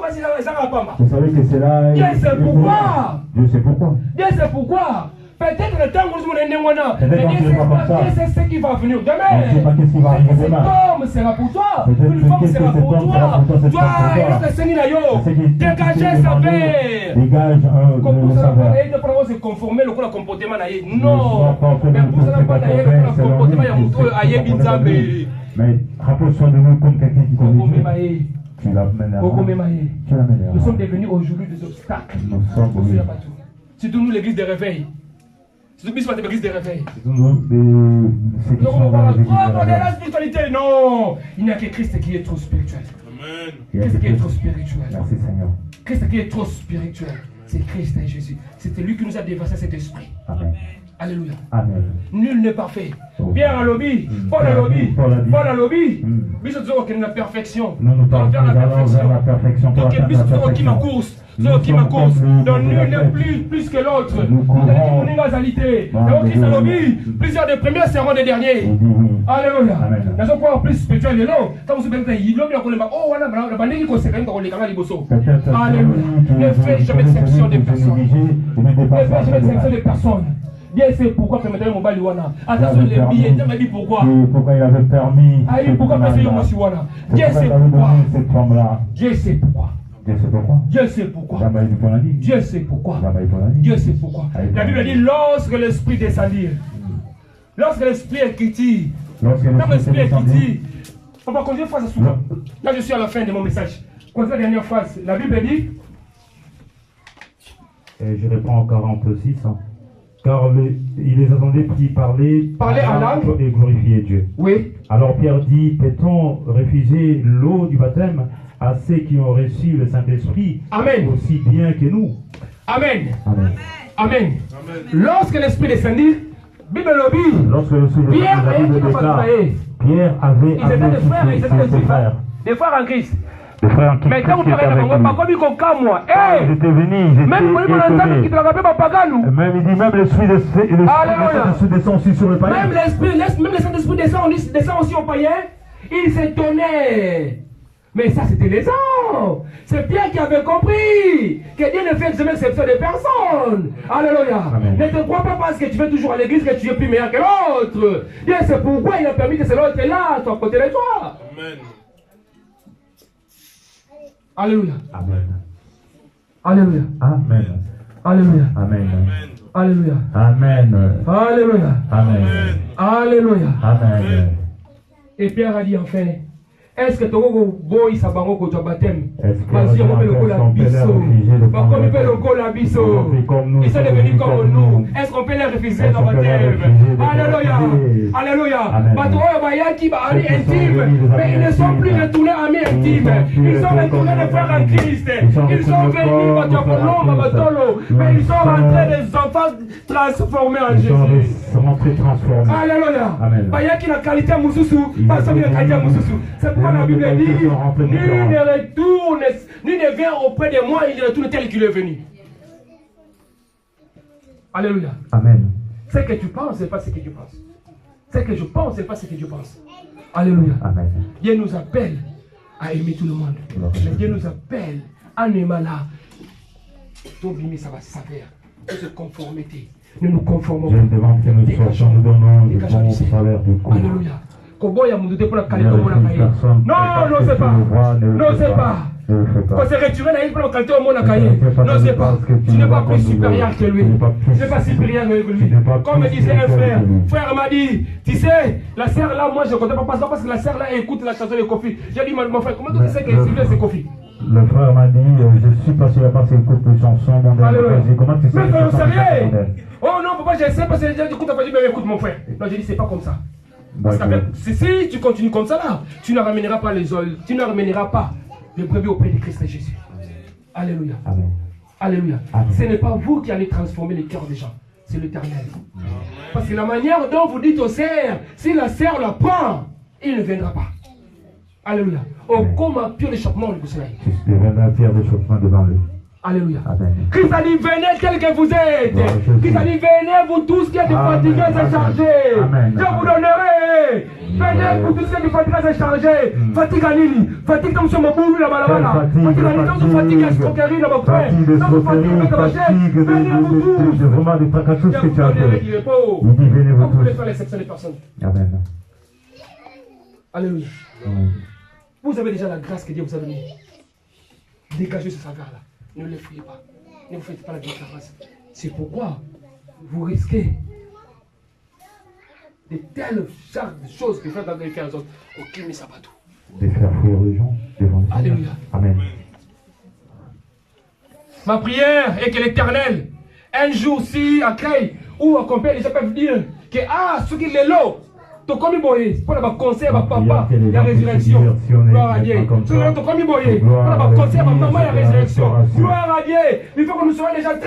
quand c'est là, ça va pas. Vous savez que c'est là. Dieu sait pourquoi. Dieu sait pourquoi. Dieu sait pourquoi. Peut-être le temps où vous êtes né, mais Dieu sait ce qui va venir demain. Je ne sais pas qu'est-ce qui va arriver demain. Cet homme sera pour toi. Une femme sera pour toi. Toi, et notre Seigneur, dégagez sa paix. Dégage Comme le saveur. il ne faut se conformer le comportement. Non. Mais pour cela, le comportement, il y a un Binzambe. Mais rappelle-toi de nous comme quelqu'un qui connaît. Tu l'amènes à nous sommes devenus aujourd'hui des obstacles. Nous sommes surtout nous, l'église des réveils. C'est pas l'église des réveils. La spiritualité, non. Il n'y a que Christ qui est trop spirituel. Amen. Christ qui est trop spirituel. Merci Seigneur. Christ qui est trop spirituel. C'est Christ et Jésus. C'était lui qui nous a déversé cet esprit. Amen. Alléluia. Amen. Nul n'est parfait. Pierre à lobby, Paul à lobby, Paul à lobby. Mais je dis qu'il y a la perfection. Nous parlons vers la perfection. Donc il y a qui ma course. Ceux qui ma course. Donc nul n'est plus que l'autre. Nous avons une égalité. Donc qui s'en lobby. Plusieurs des premiers seront des derniers. Alléluia. Nous sommes pas plus spirituels. Quand vous savez que il lobby à Kolema. Oh voilà, la bande qui conséquente dans les canaux liboso. Alléluia. Ne faites jamais exception des personnes. Ne faites jamais exception des personnes. Dieu sait pourquoi permettre mon bali wana. Attention les billets, Dieu m'a dit pourquoi. Pourquoi il avait permis. Ah, pourquoi passer le monsieur wana. Dieu sait pourquoi. Cette femme-là. Dieu sait pourquoi. Dieu sait pourquoi. Dieu sait pourquoi. Dieu sait pourquoi. Dieu sait pourquoi. La Bible dit lorsque l'esprit descendit. Lorsque l'esprit est quitté. Quand l'esprit est quitté. On va continuer phrase souvent. Là je suis à la fin de mon message. Continuez la dernière phrase. La Bible dit. Et je réponds en 46. Car il les attendait qui parlaient en langue et glorifier Dieu. Oui. Alors Pierre dit, peut-on refuser l'eau du baptême à ceux qui ont reçu le Saint-Esprit aussi bien que nous? Amen. Amen. Amen. Amen. Lorsque l'Esprit descendit, Bible lobby. Lorsque Pierre avait ils étaient des frères. Des frères en Christ. Des frères en Christ. Mais quand vous parlez de moi, pas comme moi. Ils étaient venus, ils étaient même même il dit même l'esprit descend aussi sur le païen. Même le Saint-Esprit descend aussi au païen. Il s'étonnait. Mais ça, c'était les hommes. C'est Pierre qui avait compris que Dieu ne fait jamais exception de personne. Alléluia. Ne te crois pas parce que tu vas toujours à l'église que tu es plus meilleur que l'autre. Dieu, c'est pourquoi il a permis que c'est l'autre là, toi, à côté de toi. Amen. Alléluia. Amen. Alléluia. Amen. Alléluia. Amen. Alléluia. Amen. Alléluia. Amen. Alléluia. Amen. Et Pierre a dit enfin, est-ce que tu as un baptême? Vas-y, on peut le coller à biseau. Comme il peut le coller à biseau. Ils sont devenus comme nous. Est-ce qu'on peut les refuser dans le baptême? Alléluia. Alléluia. Mais ils ne sont plus retournés amis intimes. Ils sont retournés les frères en Christ. Ils sont venus, mais ils sont rentrés des enfants transformés en Jésus. Alléluia. Il y a qui la qualité à Moussoussou, pas la qualité à Moussoussou. C'est pourquoi la Bible dit, nul ne retourne, nul ne vient auprès de moi, il retourne tel qu'il est venu. Alléluia. Amen. Ce que tu penses, ce n'est pas ce que tu penses. Ce que je pense, ce n'est pas ce que tu penses. Alléluia. Amen. Dieu nous appelle à aimer tout le monde. Mais Dieu nous appelle en aimant là. Ton bimi, ça va s'avérer. De cette conformité. Nous nous conformons. Je demande que nous soyons, nous donnons le bon salaire du coup. Alléluia. Non, non, c'est pas. Non, c'est pas. Quand c'est retiré, pour la au monde à cahier. Non, c'est pas. Tu n'es pas plus supérieur que lui. Tu n'es pas supérieur que lui. Comme me disait un frère, frère m'a dit, tu sais, la sœur là, moi je ne comptais pas parce que la sœur là écoute la chanson de Kofi. J'ai dit, mon frère, comment tu sais que c'est Kofi? Le frère m'a dit, je suis pas sûr parce qu'il écoute les chansons mondaines. Comment tu sais? Mais sérieux? Oh non, papa, je sais parce que j'ai dit, écoute mon frère. Non, j'ai dit, c'est pas comme ça. Parce que si tu continues comme ça là, tu ne ramèneras pas les oeufs, tu ne ramèneras pas le brebis auprès de Christ Jésus. Alléluia. Amen. Alléluia. Amen. Ce n'est pas vous qui allez transformer les cœurs des gens, c'est l'Éternel. Parce que la manière dont vous dites au cerf, si la cerf la prend, il ne viendra pas. Alléluia. Oh, comme un pied d'échappement de soleil. Il viendra un pied d'échappement devant lui. Alléluia. Amen. Christ a dit, venez tel que vous êtes. Christ a dit, venez vous tous qui êtes fatigués et chargés. Je vous donnerai. Venez vous tous qui êtes fatigués et chargés. Fatigue à Lili. Fatigue comme sur mon boulot là-bas. Fatigue à Lili. Comme sur fatigue à escroquerie là-bas. Comme fatigue à fatigue. Venez vous tous. Vraiment des tracassos que tu as fait. Il dit, venez vous tous. Vous pouvez faire l'exception des personnes. Amen. Alléluia. Vous avez déjà la grâce que Dieu vous a donnée. Dégagez ce savoir-là. Ne le fuyez pas. Ne vous faites pas la différence. C'est pourquoi vous risquez de telles choses que vous faites dans les faire aux autres. Ok, mais ça va tout. De faire fuir les gens devant Dieu. Alléluia. Amen. Ma prière est que l'Éternel, un jour, si à Créy ou à Compé, les gens peuvent dire que ce qui est là, tu comme boyé, pour la conseil à papa, il y a résurrection. Gloire à Dieu. Tu comme boyé, pour la conseil à maman, il y a résurrection. Gloire à Dieu. Il faut que nous soyons déjà